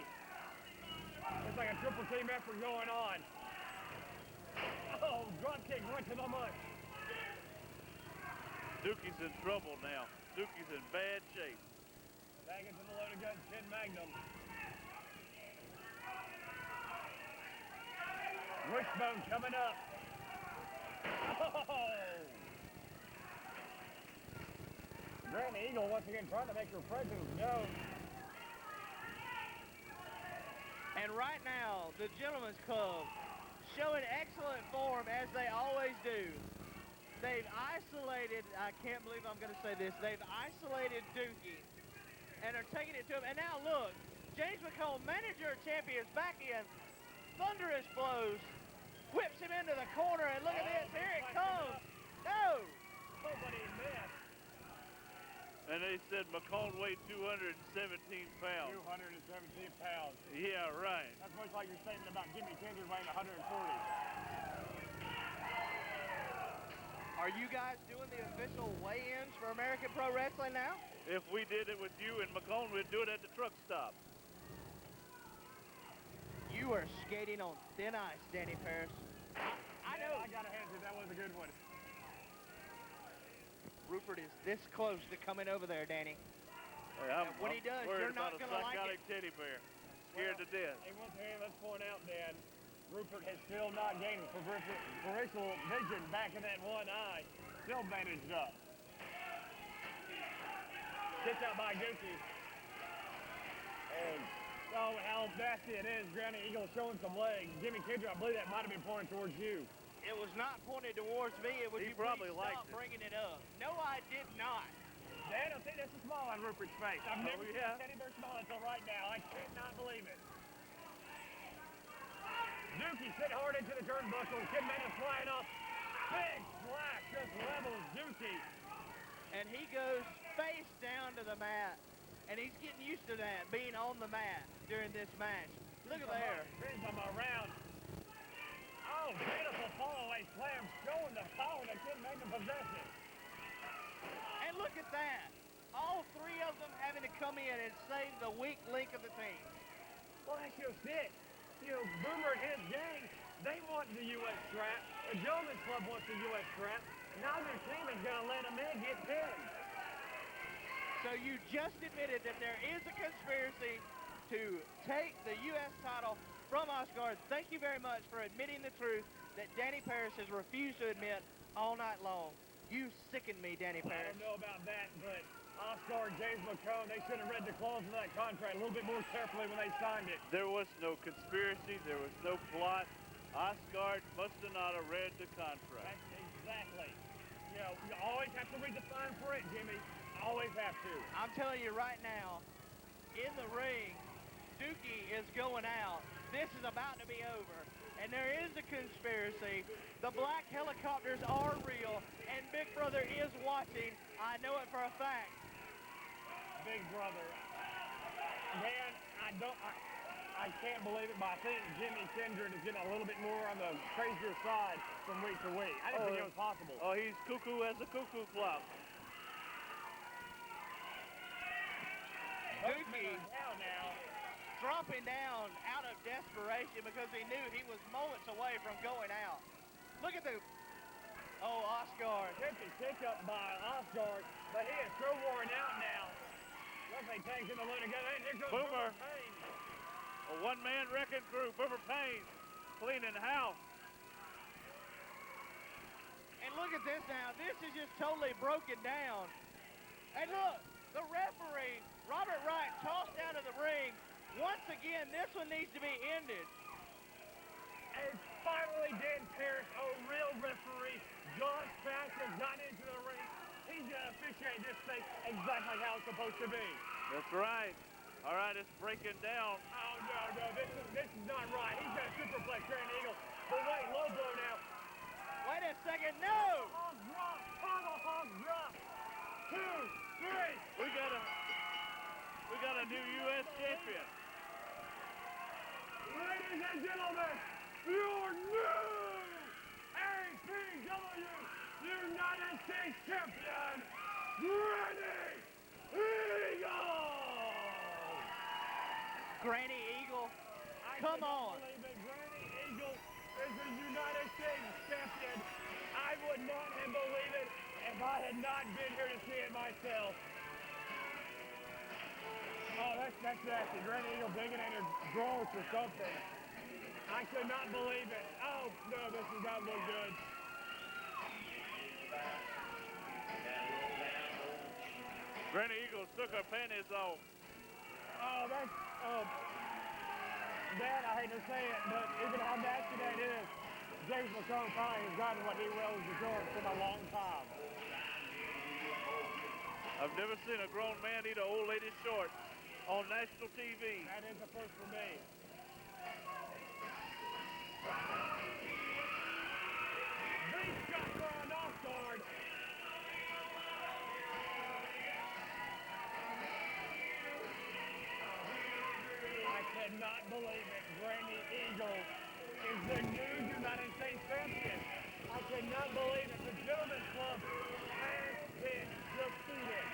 It's like a triple team effort going on. Oh, drop kick right to the mush. Dookie's in trouble now. Dookie's in bad shape. Back into the loaded gun, Kid Magnum. Wishbone coming up. Oh! Granny Eagle once again trying to make her presence known. And right now, the Gentleman's Club showing excellent form as they always do. They've isolated, I can't believe I'm going to say this, they've isolated Dookie and are taking it to him. And now look, James McCone, manager of champions, back in. Thunderous blows. Whips him into the corner, and look at this. Here it comes. No. Nobody missed. And they said McCone weighed 217 pounds. 217 pounds. Yeah, right. That's much like your statement about Jimmy Kendrick weighing 140. Are you guys doing the official weigh-ins for American Pro Wrestling now? If we did it with you and McCone, we'd do it at the truck stop. You are skating on thin ice, Danny Paris. I know. I got to hand you, that was a good one. Rupert is this close to coming over there, Danny. Hey, when he does, worried you're not about going to like it. a psychotic teddy bear. Scared to death. And once again, let's point out, Dan, Rupert has still not gained peripheral vision back in that one eye. Still bandaged up. Kicked out by Gucci. And oh, how nasty it is. Granny Eagle showing some legs. Jimmy Kendrick, I believe that might have been pointing towards you. It was not pointed towards me. It was He you probably please stop liked it. bringing it up. No, I did not. Dan, I think that's a smile on Rupert's face. I've never seen yeah. a teddy bear smile until right now. I cannot believe it. Dookie sit hard into the turnbuckle. Kid Mena flying off. Big splash just levels Dookie. And he goes face down to the mat. And he's getting used to that, being on the mat during this match. Look at there. Here's them around. Oh, beautiful fallaway slam showing the power that Kid Mena possesses. And look at that. All three of them having to come in and save the weak link of the team. Well, that's just it. You know, Boomer and his gang, they want the U.S. strap. The Gentleman's Club wants the U.S. strap. Neither team is going to let them in get pinned. So you just admitted that there is a conspiracy to take the U.S. title from Oscar. Thank you very much for admitting the truth that Danny Paris has refused to admit all night long. You sicken me, Danny I Paris. don't know about that, but Oscar and James McCone, they should have read the clause of that contract a little bit more carefully when they signed it. There was no conspiracy. There was no plot. Oscar must have not have read the contract. That's exactly. You know, you always have to read the fine print, Jimmy. Always have to. I'm telling you right now, in the ring, Dookie is going out. This is about to be over. And there is a conspiracy. The black helicopters are real, and Big Brother is watching. I know it for a fact. Big Brother. Dan, I can't believe it, but I think Jimmy Kendrick is getting a little bit more on the crazier side from week to week. I didn't think it was possible. Oh, he's cuckoo as a cuckoo clock. Dookie Down now. dropping down out of desperation because he knew he was moments away from going out. Look at the... Oh, Oscar. Tempting kick up by Oscar, but he is so worn out now. Looks like Tank's in the low together. And here goes Boomer. Payne. A one-man wrecking crew. Boomer Payne cleaning house. And look at this now. This is just totally broken down. And look, the referee, Robert Wright, tossed out of the ring. Once again, this one needs to be ended. And finally, Dan Paris, a real referee. John Fast has gotten into the ring. He's going to officiate this thing exactly how it's supposed to be. That's right. All right, it's breaking down. Oh, no, this is not right. He's got a superplex Grand Eagle. But wait, low blow now. Wait a second, no! Hog drop, tomahawk drop. 2, 3. We got a new U.S. champion. Ladies and gentlemen, your new ACW United States champion, Granny Eagle! Granny Eagle, come on. I cannot believe it. Granny Eagle is the United States champion. I would not have believed it if I had not been here to see it myself. Oh, that's nasty. Granny Eagle digging in her drawers or something. I could not believe it. Oh, no, this does not look good. Granny Eagles took her panties off. Oh, that's, Dad, I hate to say it, but even how nasty that is, James McCone probably has gotten what he will deserve for a long time. I've never seen a grown man eat an old lady's shorts on national TV. That is the first for me. Big shot for a knock guard. I cannot believe it. Granny Eagle is the new United States champion. I cannot believe it. The Gentlemen's Club has been defeated.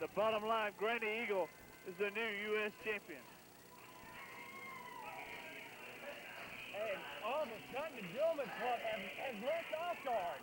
The bottom line, Granny Eagle is the new U.S. champion. And all of a sudden, the Gentlemen's Club has left off guard.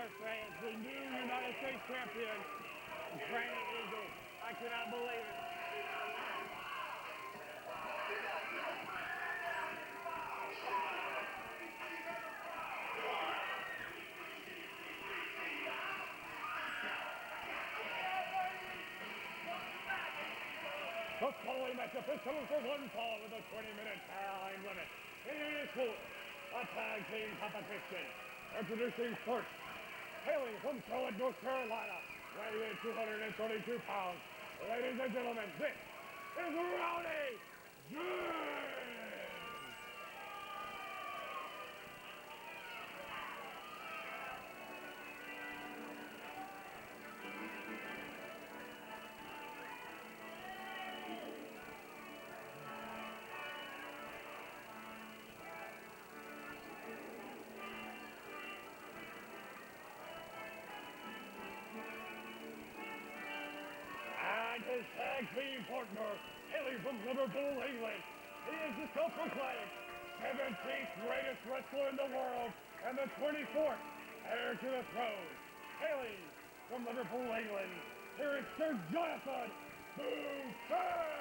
Fans, the new United States champion, Granny Eagle. I cannot believe it. The following match official for one fall with a 20-minute time limit. It is for a tag team competition. Introducing first, hailing from Charlotte, North Carolina, weighing in 222 pounds. Ladies and gentlemen, this is Rowdy James! His tag team partner, hailing from Liverpool, England. He is the self-proclaimed 17th greatest wrestler in the world and the 24th heir to the throne. Hailing from Liverpool, England, here is Sir Jonathan Boucher!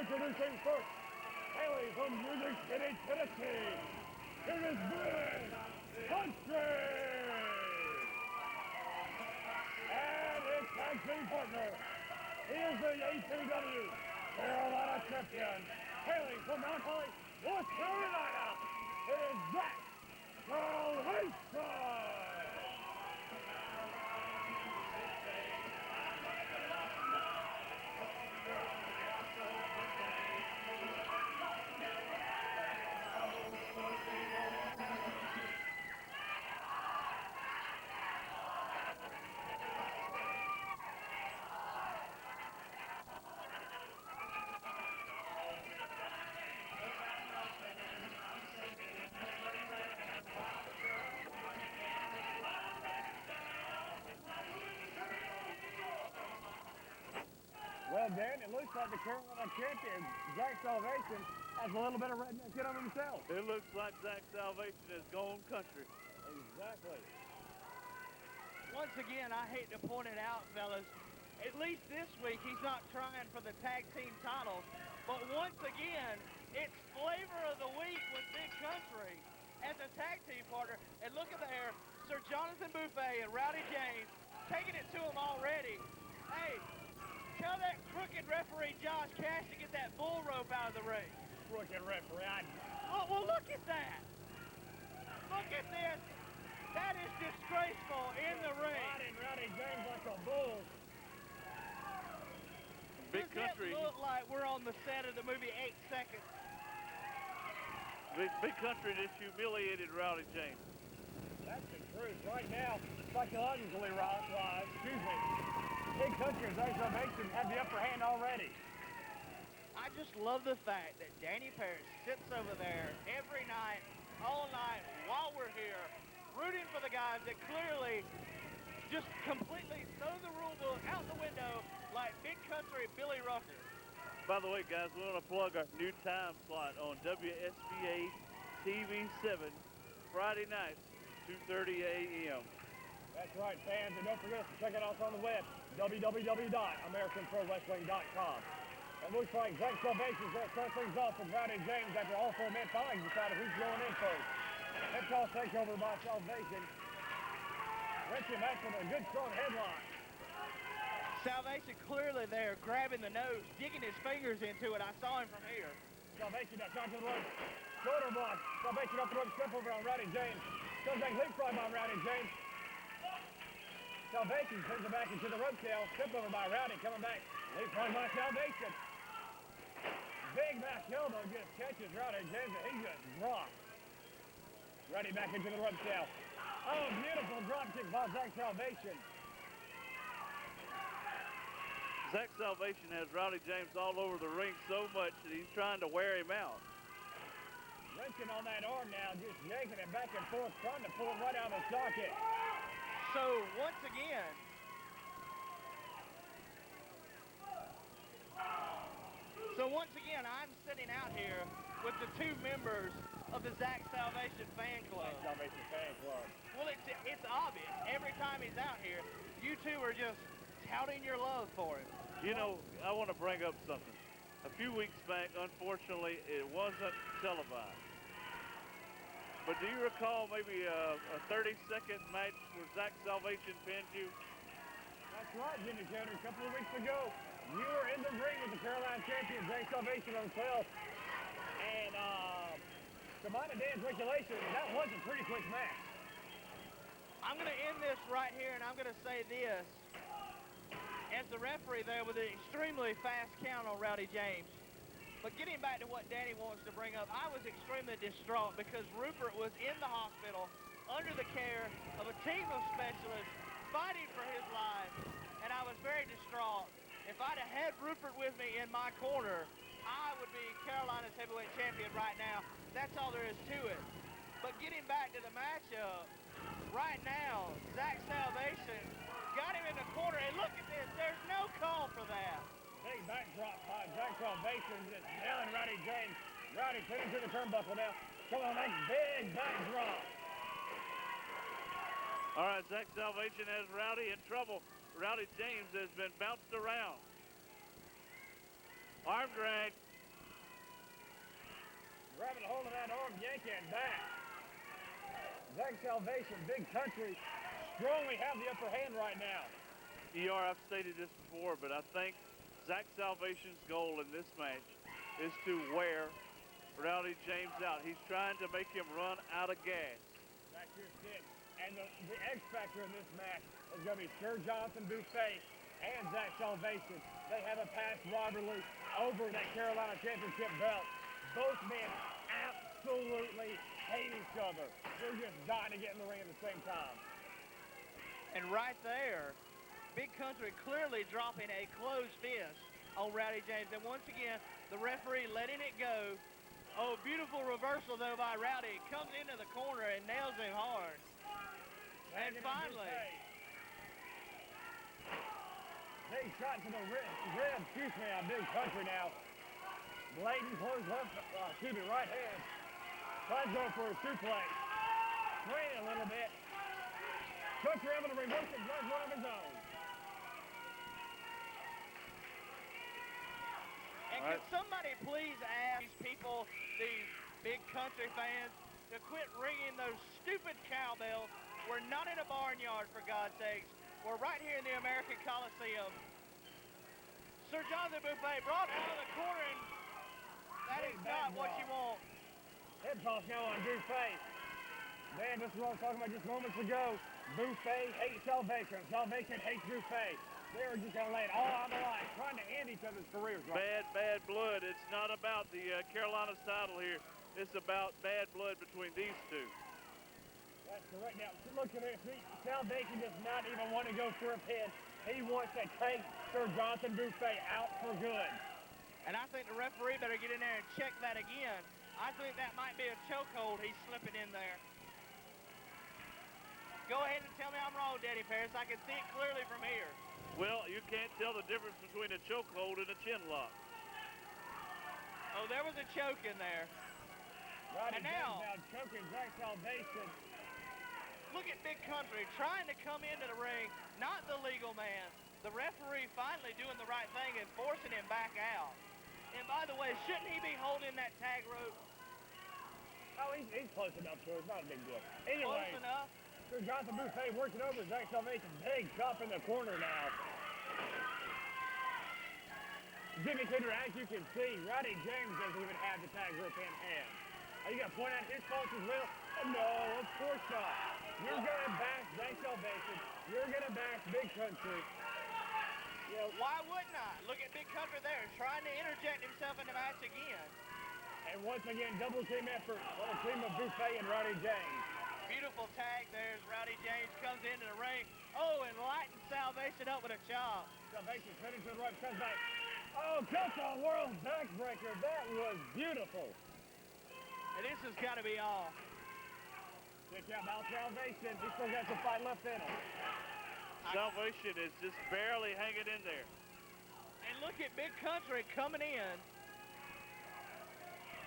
Introducing first, hailing from Music City, Tennessee, here is Big Country! And his tag team partner, he is the ACW Carolina champion, hailing from Mount Holly, North Carolina, it is Zach Salvation! Well, Dan, it looks like the Carolina champion, Zach Salvation, has a little bit of redneck in him himself. It looks like Zach Salvation has gone country. Exactly. Once again, I hate to point it out, fellas. At least this week, he's not trying for the tag team titles, But once again, it's flavor of the week with Big Country as a tag team partner. And look at there, Sir Jonathan Buffet and Rowdy James taking it to him already. Hey, tell that crooked referee Josh Cash to get that bull rope out of the ring. Crooked referee. Well, look at that. Look at this. That is disgraceful in the ring. Riding Rowdy James like a bull. Big Country. Does it look like we're on the set of the movie 8 Seconds? Big Country just humiliated Rowdy James. That's the truth. Right now, psychologically wise, Big Country and Zach Salvation have the upper hand already. I just love the fact that Danny Parrish sits over there every night, all night, while we're here, rooting for the guys that clearly just completely throw the rule book out the window like Big Country Billy Rucker. By the way, guys, we want to plug our new time slot on WSBA TV 7, Friday nights, 2:30 a.m. That's right, fans, and don't forget to check it out on the web, www.americanprowrestling.com. It looks like Zach Salvation's going to start things off with Rowdy James after all four men finally decided who's going in first. Hip toss takeover by Salvation. Wrenching back with a good strong headlock. Salvation clearly there, grabbing the nose, digging his fingers into it. I saw him from here. Salvation up top to the ropes. Shoulder block. Salvation up the ropes, step over on Rowdy James. Comes back leapfrog by Rowdy James. Salvation sends it back into the rope tail. Step over by Rowdy, coming back. Leapfrog by Salvation. Big back elbow just catches Rowdy James, and he just drops. Rowdy back into the rope tail. Oh, beautiful drop kick by Zach Salvation. Zach Salvation has Rowdy James all over the ring so much that he's trying to wear him out. Wrenching on that arm now, just yanking it back and forth, trying to pull it right out of the socket. So once again, I'm sitting out here with the two members of the Zach Salvation fan club. Salvation fan club. Well, it's obvious. Every time he's out here, you two are just touting your love for him. You know, I want to bring up something. A few weeks back, unfortunately, it wasn't televised. But do you recall maybe a 30-second match where Zach Salvation pinned you? That's right, Jimmy Counter. A couple of weeks ago, you were in the ring with the Carolina champion, Zach Salvation on 12. And to mine and Dan's regulation, that was a pretty quick match. I'm going to end this right here, and I'm going to say this. As the referee there with an extremely fast count on Rowdy James. But getting back to what Danny wants to bring up, I was extremely distraught because Rupert was in the hospital under the care of a team of specialists fighting for his life, and I was very distraught. If I'd have had Rupert with me in my corner, I would be Carolina's heavyweight champion right now. That's all there is to it. But getting back to the matchup, right now, Zach Salvation got him in the corner, and look at this, there's no call for that. Big backdrop by Zach Salvation, just nailing Rowdy James. Rowdy put him to the turnbuckle now. Come on, that big backdrop. All right, Zach Salvation has Rowdy in trouble. Rowdy James has been bounced around. Arm drag. Grabbing hold of that arm, yanking back. Zach Salvation, Big Country, strongly have the upper hand right now. I've stated this before, but I think Zach Salvation's goal in this match is to wear Rowdy James out. He's trying to make him run out of gas. That's your stick. And the X factor in this match is going to be Sir Jonathan Buffet and Zach Salvation. They have a past rivalry over that Carolina Championship belt. Both men absolutely hate each other. They're just dying to get in the ring at the same time. And right there, Big Country clearly dropping a closed fist on Rowdy James. And once again, the referee letting it go. Oh, beautiful reversal, though, by Rowdy. Comes into the corner and nails him hard. And finally, big shot to the rib, on Big Country now. Bladen close left, right hand. Tries to go for a suplex. Swaying a little bit. Country able to reverse it, does one of his own. And can somebody please ask these people, these big country fans, to quit ringing those stupid cowbells? We're not in a barnyard, for God's sakes. We're right here in the American Coliseum. Sir Jonathan Buffet brought out of the corner, and that is not what you want. Head toss now on Buffet. Man, this is what I was talking about just moments ago. Buffet hates Salvation. Salvation hates Buffet. They are just going to lay it all on the line, trying to end each other's careers. Right? Bad blood. It's not about the Carolinas title here. It's about bad blood between these two. That's correct. Now, look at it. Salvation does not even want to go for a pin. He wants to take Sir Jonathan Buffet out for good. And I think the referee better get in there and check that again. I think that might be a chokehold he's slipping in there. Go ahead and tell me I'm wrong, Daddy Paris. I can see it clearly from here. Well, you can't tell the difference between a chokehold and a chin lock. Oh, there was a choke in there. Roddy and now choking Zach Salvation. Look at Big Country trying to come into the ring, not the legal man. The referee finally doing the right thing and forcing him back out. And by the way, shouldn't he be holding that tag rope? Oh, he's close enough to it. It's not a big deal. Anyway, close enough. Sir Jonathan Buffet working over Zach Salvation. Big chop in the corner now. Jimmy Kidder, as you can see, Roddy James doesn't even have the tag rope in hand. Are you going to point out his fault as well? No, of course not. You're going to bash Zach Salvation. You're going to bash Big Country. Yeah, why wouldn't I? Look at Big Country there, trying to interject himself in the match again. And once again, double team effort on the team of Buffet and Roddy James. Beautiful tag there as Roddy James comes into the ring. Oh, and lightens Salvation up with a chop. Salvation heading to the right, comes back. Oh, just a world backbreaker. That was beautiful. And this has got to be all. Check out Mal Salvation. He's still got some fight left in him. Salvation is just barely hanging in there. And look at Big Country coming in,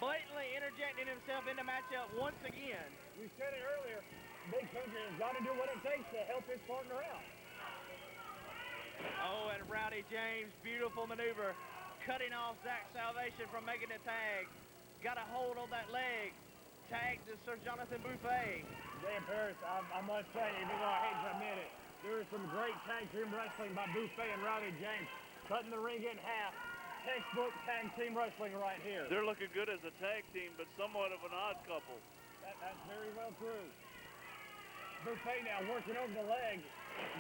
blatantly interjecting himself in the matchup once again. We said it earlier, Big Country has got to do what it takes to help his partner out. Oh, and Rowdy James, beautiful maneuver, cutting off Zach Salvation from making the tag. Got a hold on that leg. Tag to Sir Jonathan Buffet. Dan Paris, I must say, even though I hate to admit it, there is some great tag team wrestling by Buffet and Rowdy James, cutting the ring in half. Textbook tag team wrestling right here. They're looking good as a tag team, but somewhat of an odd couple. That's very well true. Buffet now working over the leg.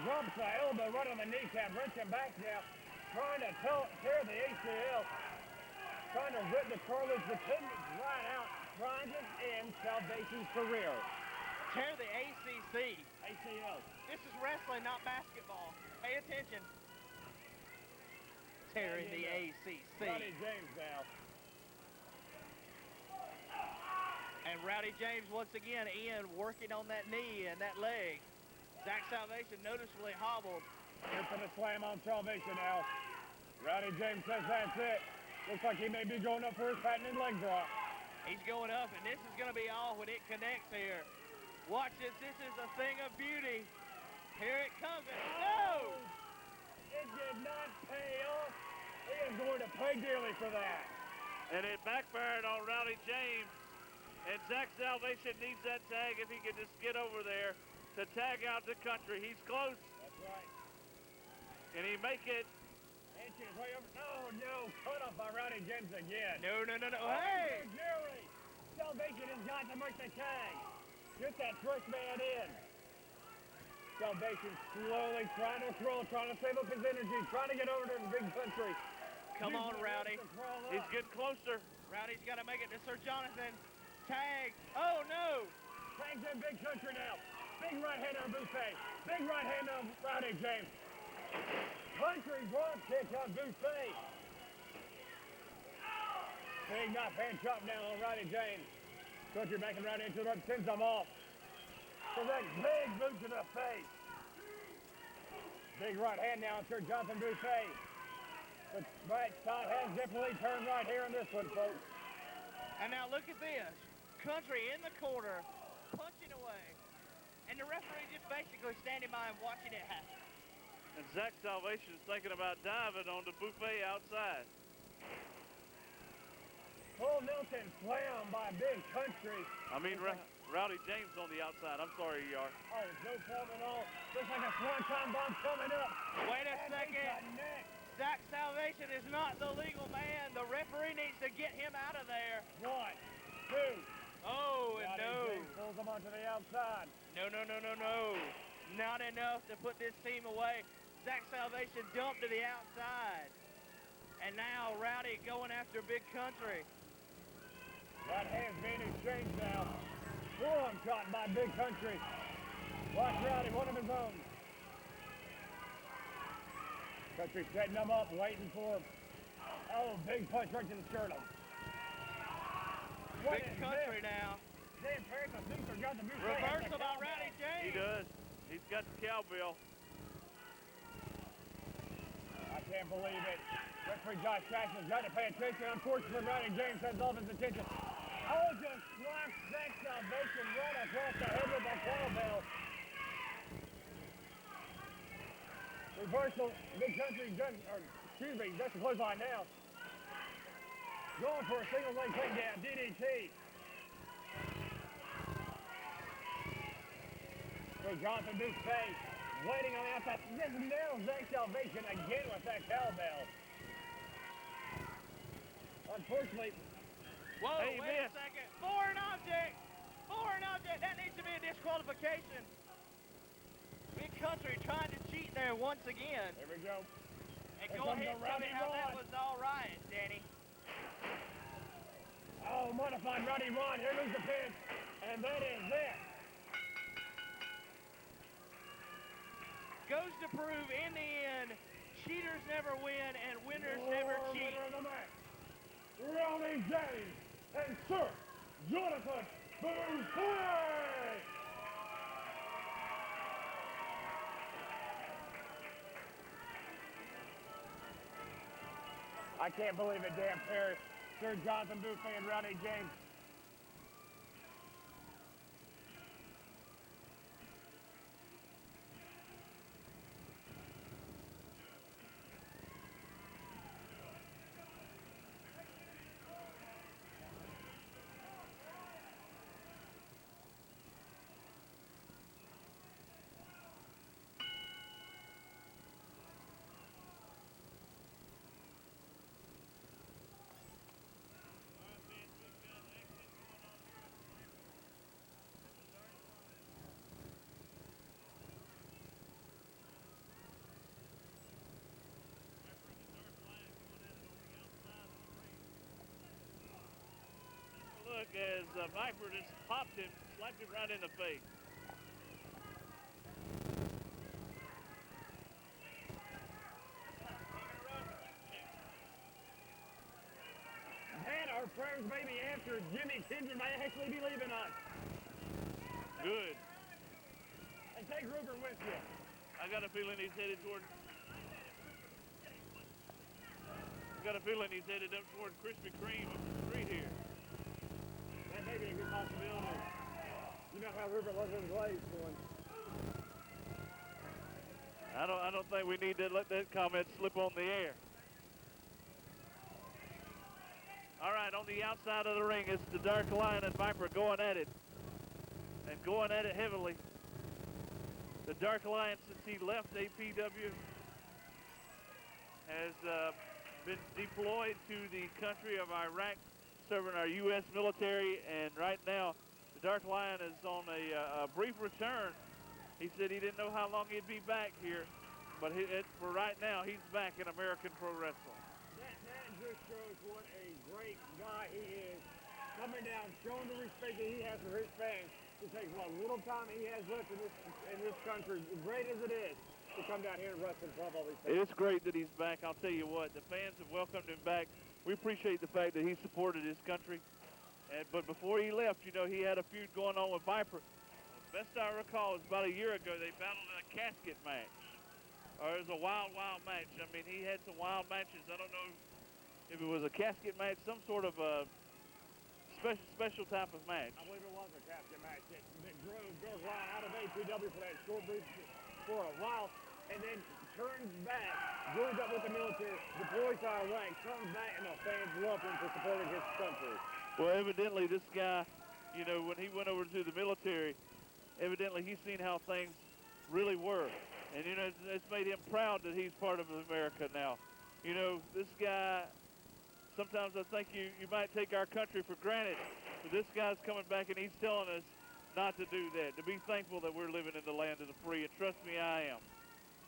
Drops the elbow right on the kneecap, wrenching back now, trying to tear the ACL, trying to rip the cartilage, the tendons right out, trying to end Salvation's career. Tear the ACC. ACL. This is wrestling, not basketball. Pay attention. Tearing the ACC. Roddy James now. And Rowdy James once again, Ian, working on that knee and that leg. Zach Salvation noticeably hobbled. Here for the slam on Salvation now. Rowdy James says that's it. Looks like he may be going up for his patented leg drop. He's going up, and this is going to be all when it connects here. Watch this. This is a thing of beauty. Here it comes. And no! It did not pay off. He is going to pay dearly for that. And it backfired on Rowdy James. And Zach Salvation needs that tag if he can just get over there to tag out the Country. He's close. That's right. Can he make it? Inches way over. No. Cut off by Rowdy James again. No. Oh, Hey! Jerry. Salvation has got to make the tag. Get that trick man in. Salvation slowly trying to crawl, trying to save up his energy, trying to get over to the Big Country. Come on, Rowdy. He's getting closer. Rowdy's got to make it to Sir Jonathan. Tag. Oh, no. Tags in Big Country now. Big right hand on Buffet. Big right hand on Rowdy James. Country drop kick on Buffet. Big knife hand chop now on Rowdy James. Country backing Rowdy into the rope, sends him off. So that big boot to the face. Big right hand now on Sir Jonathan Buffet. The match tide has definitely turned right here in this one, folks. And now look at this. Country in the corner, punching away. And the referee just basically standing by and watching it happen. And Zach Salvation is thinking about diving on the Buffet outside. Full Milton slam by Big Country. I mean, Rowdy James on the outside. I'm sorry, ER. Oh, no problem at all. Looks like a swanton bomb coming up. Wait a second. Zach Salvation is not the legal man. The referee needs to get him out of there. 1, 2. Oh, and Rowdy no. James pulls him onto the outside. No. Not enough to put this team away. Zach Salvation dumped to the outside. And now Rowdy going after Big Country. Right hand's being exchanged now. Forearm shot by Big Country. Watch Rowdy, one of his own. Country setting him up, waiting for him. Oh, big punch right to the sternum. Big Country now. Dan Parrish, I think, forgot the big Reversal by Rowdy He James. does. He's got the cowbell. I can't believe it. Referee Josh Jackson's got to pay attention. Unfortunately, Rowdy James has all of his attention. Oh, just slaps Zach Salvation right across the head with a cowbell. Reversal. Big Country done, that's the clothesline now. Going for a single leg takedown, DDT. So Jonathan Buffet waiting on the outside. Just nails Zach Salvation again with that cowbell. Unfortunately, Whoa, Hey, wait a missed. second. Foreign object. That needs to be a disqualification. Big Country trying to cheat there once again. here we go. And Here go comes ahead the and tell me Rowdy how that Ron. was all right, Danny. Oh, modified Rowdy Ron. Here goes the pin. And that is it. Goes to prove in the end, cheaters never win and winners never cheat. Winner of the match, Rowdy James and Sir Jonathan Buffet. I can't believe it, Dan Parrish. Sir Jonathan Buffet and Rowdy James. Look, as Viper just popped him, slapped him right in the face. And our prayers may be answered. Jimmy Kindred may actually be leaving us. Good. And take Ruger with you. I got a feeling he's headed toward. Got a feeling he's headed up toward Krispy Kreme up the street here. That may be a good possibility. You know how Ruger loves his legs going. I don't think we need to let that comment slip on the air. All right, on the outside of the ring, it's the Dark Lion and Viper going at it. And going at it heavily. The Dark Lion, since he left APW, has been deployed to the country of Iraq, serving our U.S. military, and right now, the Dark Lion is on a brief return. He said he didn't know how long he'd be back here, but for right now, he's back in American Pro Wrestling. That just shows what a great guy he is. Coming down, showing the respect that he has for his fans. It takes what little time he has left in this country, as great as it is, to come down here and wrestle in front of all these fans. It's great that he's back. I'll tell you what, the fans have welcomed him back. We appreciate the fact that he supported his country. But before he left, you know, he had a feud going on with Viper. Best I recall is about a year ago, they battled in a casket match. Or it was a wild, wild match. I mean, he had some wild matches. I don't know if it was a casket match, some sort of a special type of match. I believe it was a casket match that drove Dark Lion out of APW for that short brief for a while. and then turns back, joins up with the military, deploys to our ranks, comes back, and the fans love him for supporting his country. Well, evidently this guy, you know, when he went over to the military, evidently he's seen how things really were. And, you know, it's made him proud that he's part of America now. You know, this guy, sometimes I think you might take our country for granted, but this guy's coming back and he's telling us not to do that, to be thankful that we're living in the land of the free, and trust me, I am.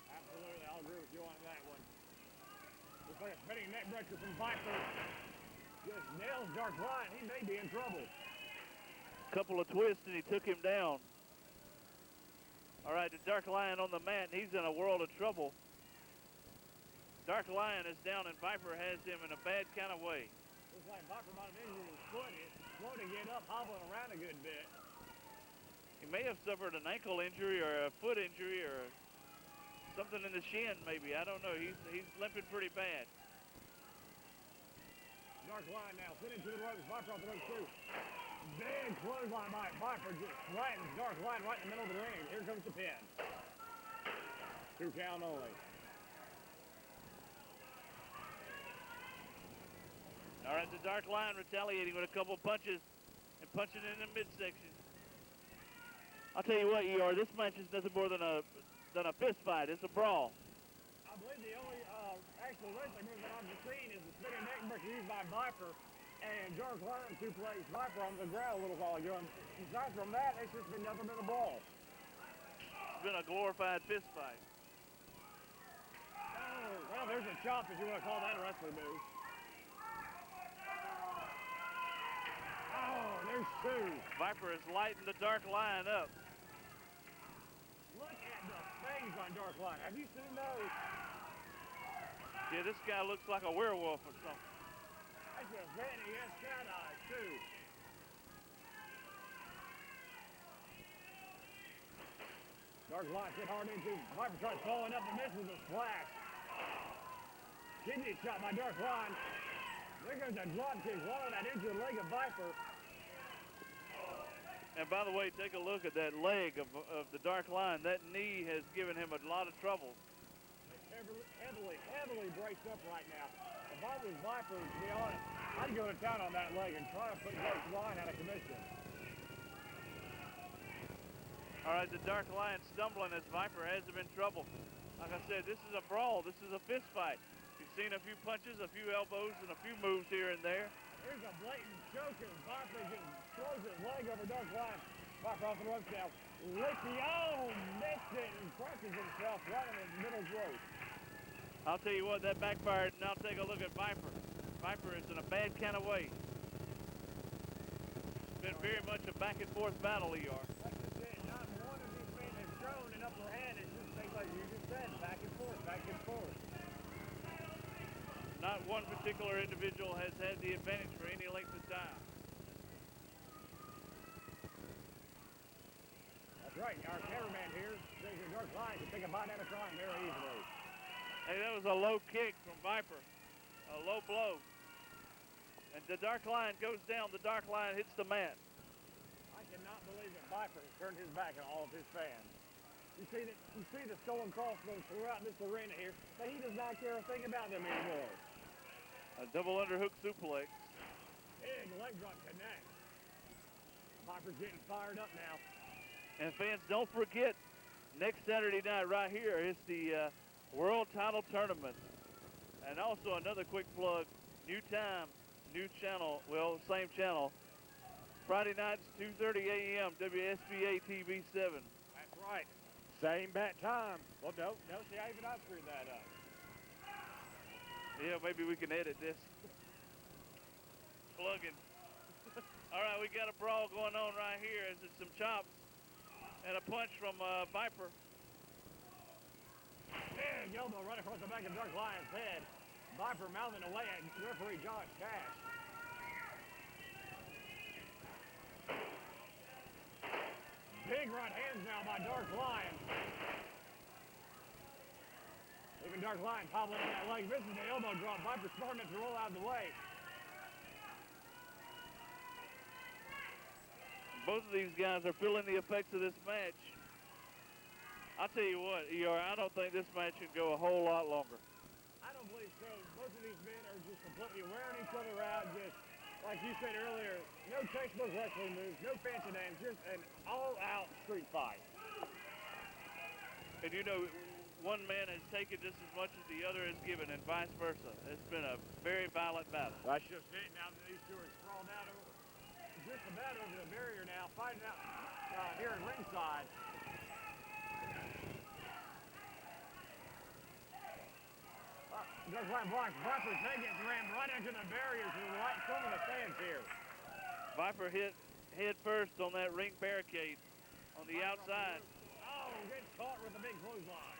Absolutely, I'll agree with you on that one. Looks like a spinning neck breaker from Viper. Just nails Dark Lion. He may be in trouble. Couple of twists and he took him down. All right, the Dark Lion on the mat, and he's in a world of trouble. Dark Lion is down, and Viper has him in a bad kind of way. Looks like Viper might have injured his foot. He's slow to get up, hobbling around a good bit. He may have suffered an ankle injury or a foot injury or something in the shin, maybe. I don't know. He's limping pretty bad. Dark Lion now sitting to the ropes. Viper off the ropes too. Big clothesline by Viper, just flattens Dark Lion right in the middle of the ring. Here comes the pin. 2 count only. All right, the Dark Lion retaliating with a couple punches and punching in the midsection. I'll tell you what, ER, this match is nothing more than a fist fight. It's a brawl. I believe the only actual wrestling move that I've seen is the spinning neck breaker used by Viper, and Dark Lion two-plays Viper on the ground a little while ago. And aside from that, it's just been nothing but a brawl. It's been a glorified fist fight. Oh, well, there's a chop if you want to call that a wrestling move. Oh, there's 2. Viper has lightened the Dark Lion up. Look at the fangs on Dark Lion. Have you seen those? Yeah, this guy looks like a werewolf or something. That's a fan. He has cat eyes, too. Dark Lion hit hard into. Viper tries following up and misses a splash. Kidney shot by Dark Lion. There goes a drop kick right on that injured leg of Viper. And by the way, take a look at that leg of the Dark Lion. That knee has given him a lot of trouble. It's heavily braced up right now. If I was Viper, to be honest, I'd go to town on that leg and try to put Dark Lion out of commission. All right, the Dark Lion stumbling as Viper has him in trouble. Like I said, this is a brawl. This is a fist fight. You've seen a few punches, a few elbows, and a few moves here and there. Here's a blatant choke as Viper just throws his leg over Dark Lion. Viper off the ropes now. Missed it and crushes himself right in his middle throat. I'll tell you what, that backfired. Now take a look at Viper. Viper is in a bad kind of way. It's been very much a back and forth battle, ER. Like I said, not one of these men has shown an upper hand. It's just things like you just said, back and forth, back and forth. Not one particular individual has had the advantage for any length of time. That's right. Our cameraman here says the Dark Lion can take a bite out of crime very easily. Hey, that was a low kick from Viper. A low blow. And the Dark Lion goes down. The Dark Lion hits the mat. I cannot believe that Viper has turned his back on all of his fans. You see the stolen crossbows throughout this arena here, but he does not care a thing about them anymore. A double underhook suplex. Big leg drop connect. Viper's getting fired up now. And fans, don't forget, next Saturday night right here is the World Title Tournament. And also another quick plug, new time, new channel, well, same channel. Friday nights, 2:30 a.m., WSBA TV 7. That's right. Same bat time. Well, no, see, I screwed that up. Yeah, maybe we can edit this. Plugging. All right, we got a brawl going on right here. As it's some chops and a punch from Viper. Big elbow right across the back of Dark Lion's head. Viper mouthing away at referee Josh Cash. Big right hands now by Dark Lion. Even Dark Lion hobbling in that leg. Misses the elbow drop. Viper smart enough to roll out of the way. Both of these guys are feeling the effects of this match. I'll tell you what, ER, I don't think this match can go a whole lot longer. I don't believe so. Both of these men are just completely wearing each other out. Just like you said earlier, no textbook wrestling moves, no fancy names, just an all-out street fight. And you know, one man has taken just as much as the other has given, and vice versa. It's been a very violent battle. That's just it. Now these two are sprawled out just about over the barrier now, fighting out here at ringside. Just like Viper Higgins ran right into the barriers and right some of the fans here. Viper hit head first on that ring barricade on the outside. Oh, gets caught with a big clothesline.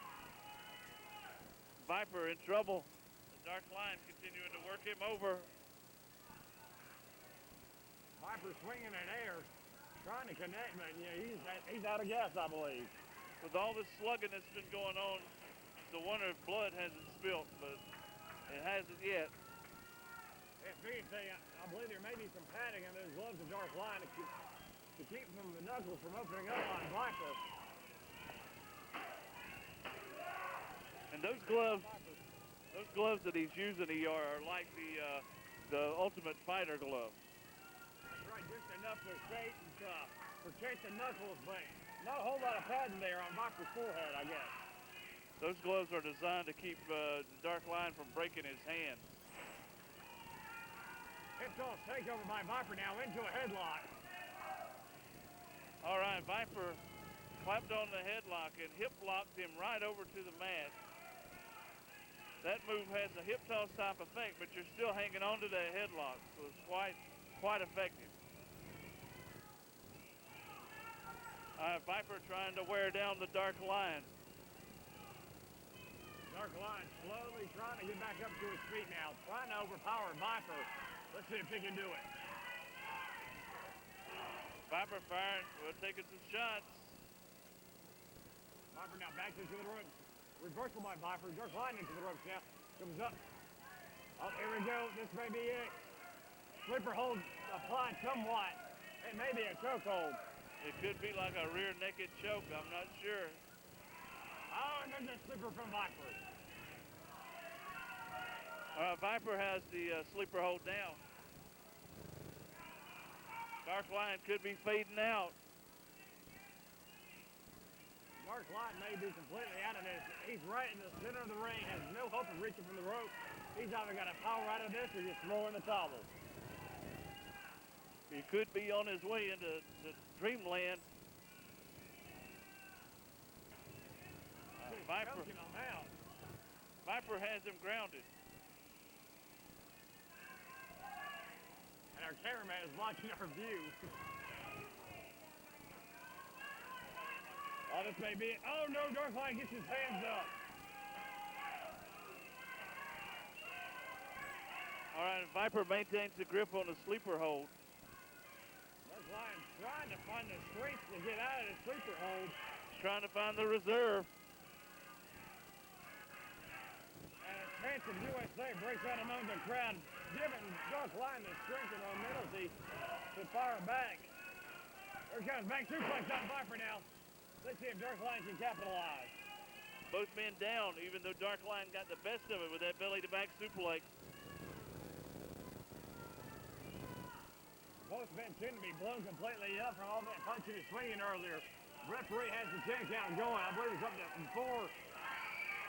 Viper in trouble. The Dark Lion continuing to work him over. Viper swinging in air, trying to connect, but yeah, he's out of gas, I believe. With all this slugging that's been going on, the wonder if blood hasn't spilt, but it hasn't yet. If anything, I believe there may be some padding in those gloves of Dark Lion to keep the knuckles from opening up on Viper. And those gloves that he's using, ER, are like the Ultimate Fighter glove. That's right, just enough to protect the knuckles, but not a whole lot of padding there on Viper's forehead, I guess. Those gloves are designed to keep the Dark Lion from breaking his hands. Hip toss takeover by Viper now into a headlock. All right, Viper clapped on the headlock and hip locked him right over to the mat. That move has a hip toss type effect, but you're still hanging on to that headlock, so it's quite effective. Viper trying to wear down the Dark Lion. Dark Lion slowly trying to get back up to his feet now, trying to overpower Viper. Let's see if he can do it. Viper firing, we're taking some shots. Viper now back into the ropes. Reversal by Viper. Dark Lion into the ropes now. Comes up. Oh, here we go. This may be it. Sleeper hold applied somewhat. It may be a chokehold. It could be like a rear naked choke. I'm not sure. Oh, and there's a sleeper from Viper. Viper has the sleeper hold down. Dark Lion could be fading out. Dark Lion may be completely out of this. He's right in the center of the ring, has no hope of reaching from the rope. He's either got to power out of this or just throw in the towel. He could be on his way into dreamland. Viper has him grounded. And our cameraman is watching our view. Oh, this may be it. Oh, no, Dark Lion gets his hands up. All right, Viper maintains the grip on the sleeper hold. Dark Lion trying to find the strength to get out of the sleeper hold. He's trying to find the reserve. And a chance of USA breaks out among the crowd, giving Dark Lion the strength and mobility to fire back. Here comes back suplex on Viper now. Let's see if Dark Lion can capitalize. Both men down, even though Dark Lion got the best of it with that belly-to-back suplex. Both men seem to be blown completely up from all that punching and swinging earlier. Referee has the 10 count going. I believe it's up to 4,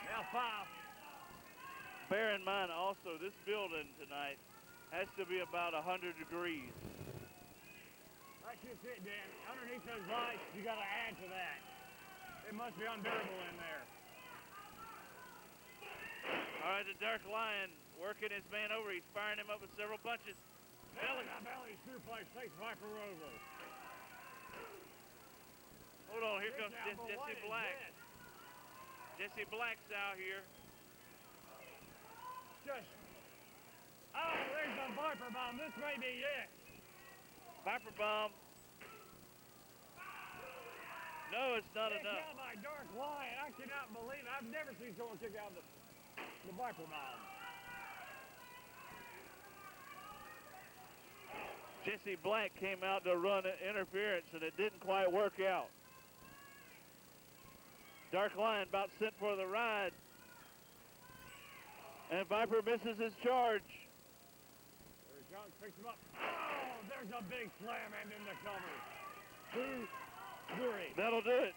now 5. Bear in mind also, this building tonight has to be about 100 degrees. That's just it, Dan. Underneath those lights, you got to add to that. It must be unbearable in there. All right, the Dark Lion working his man over. He's firing him up with several punches. Belly suplex takes Viper over. Hold on, here comes Jesse Black. Jesse Black's out here. Oh, there's the Viper bomb. This may be it. Viper bomb. No, it's not enough. Kick out by Dark Lion. I cannot believe it. I've never seen someone kick out the Viper bomb. Jesse Black came out to run an interference, and it didn't quite work out. Dark Lion about sent for the ride. And Viper misses his charge. There's Young, picks him up. Oh, there's a big slam and in the cover. 2-3. That'll do it.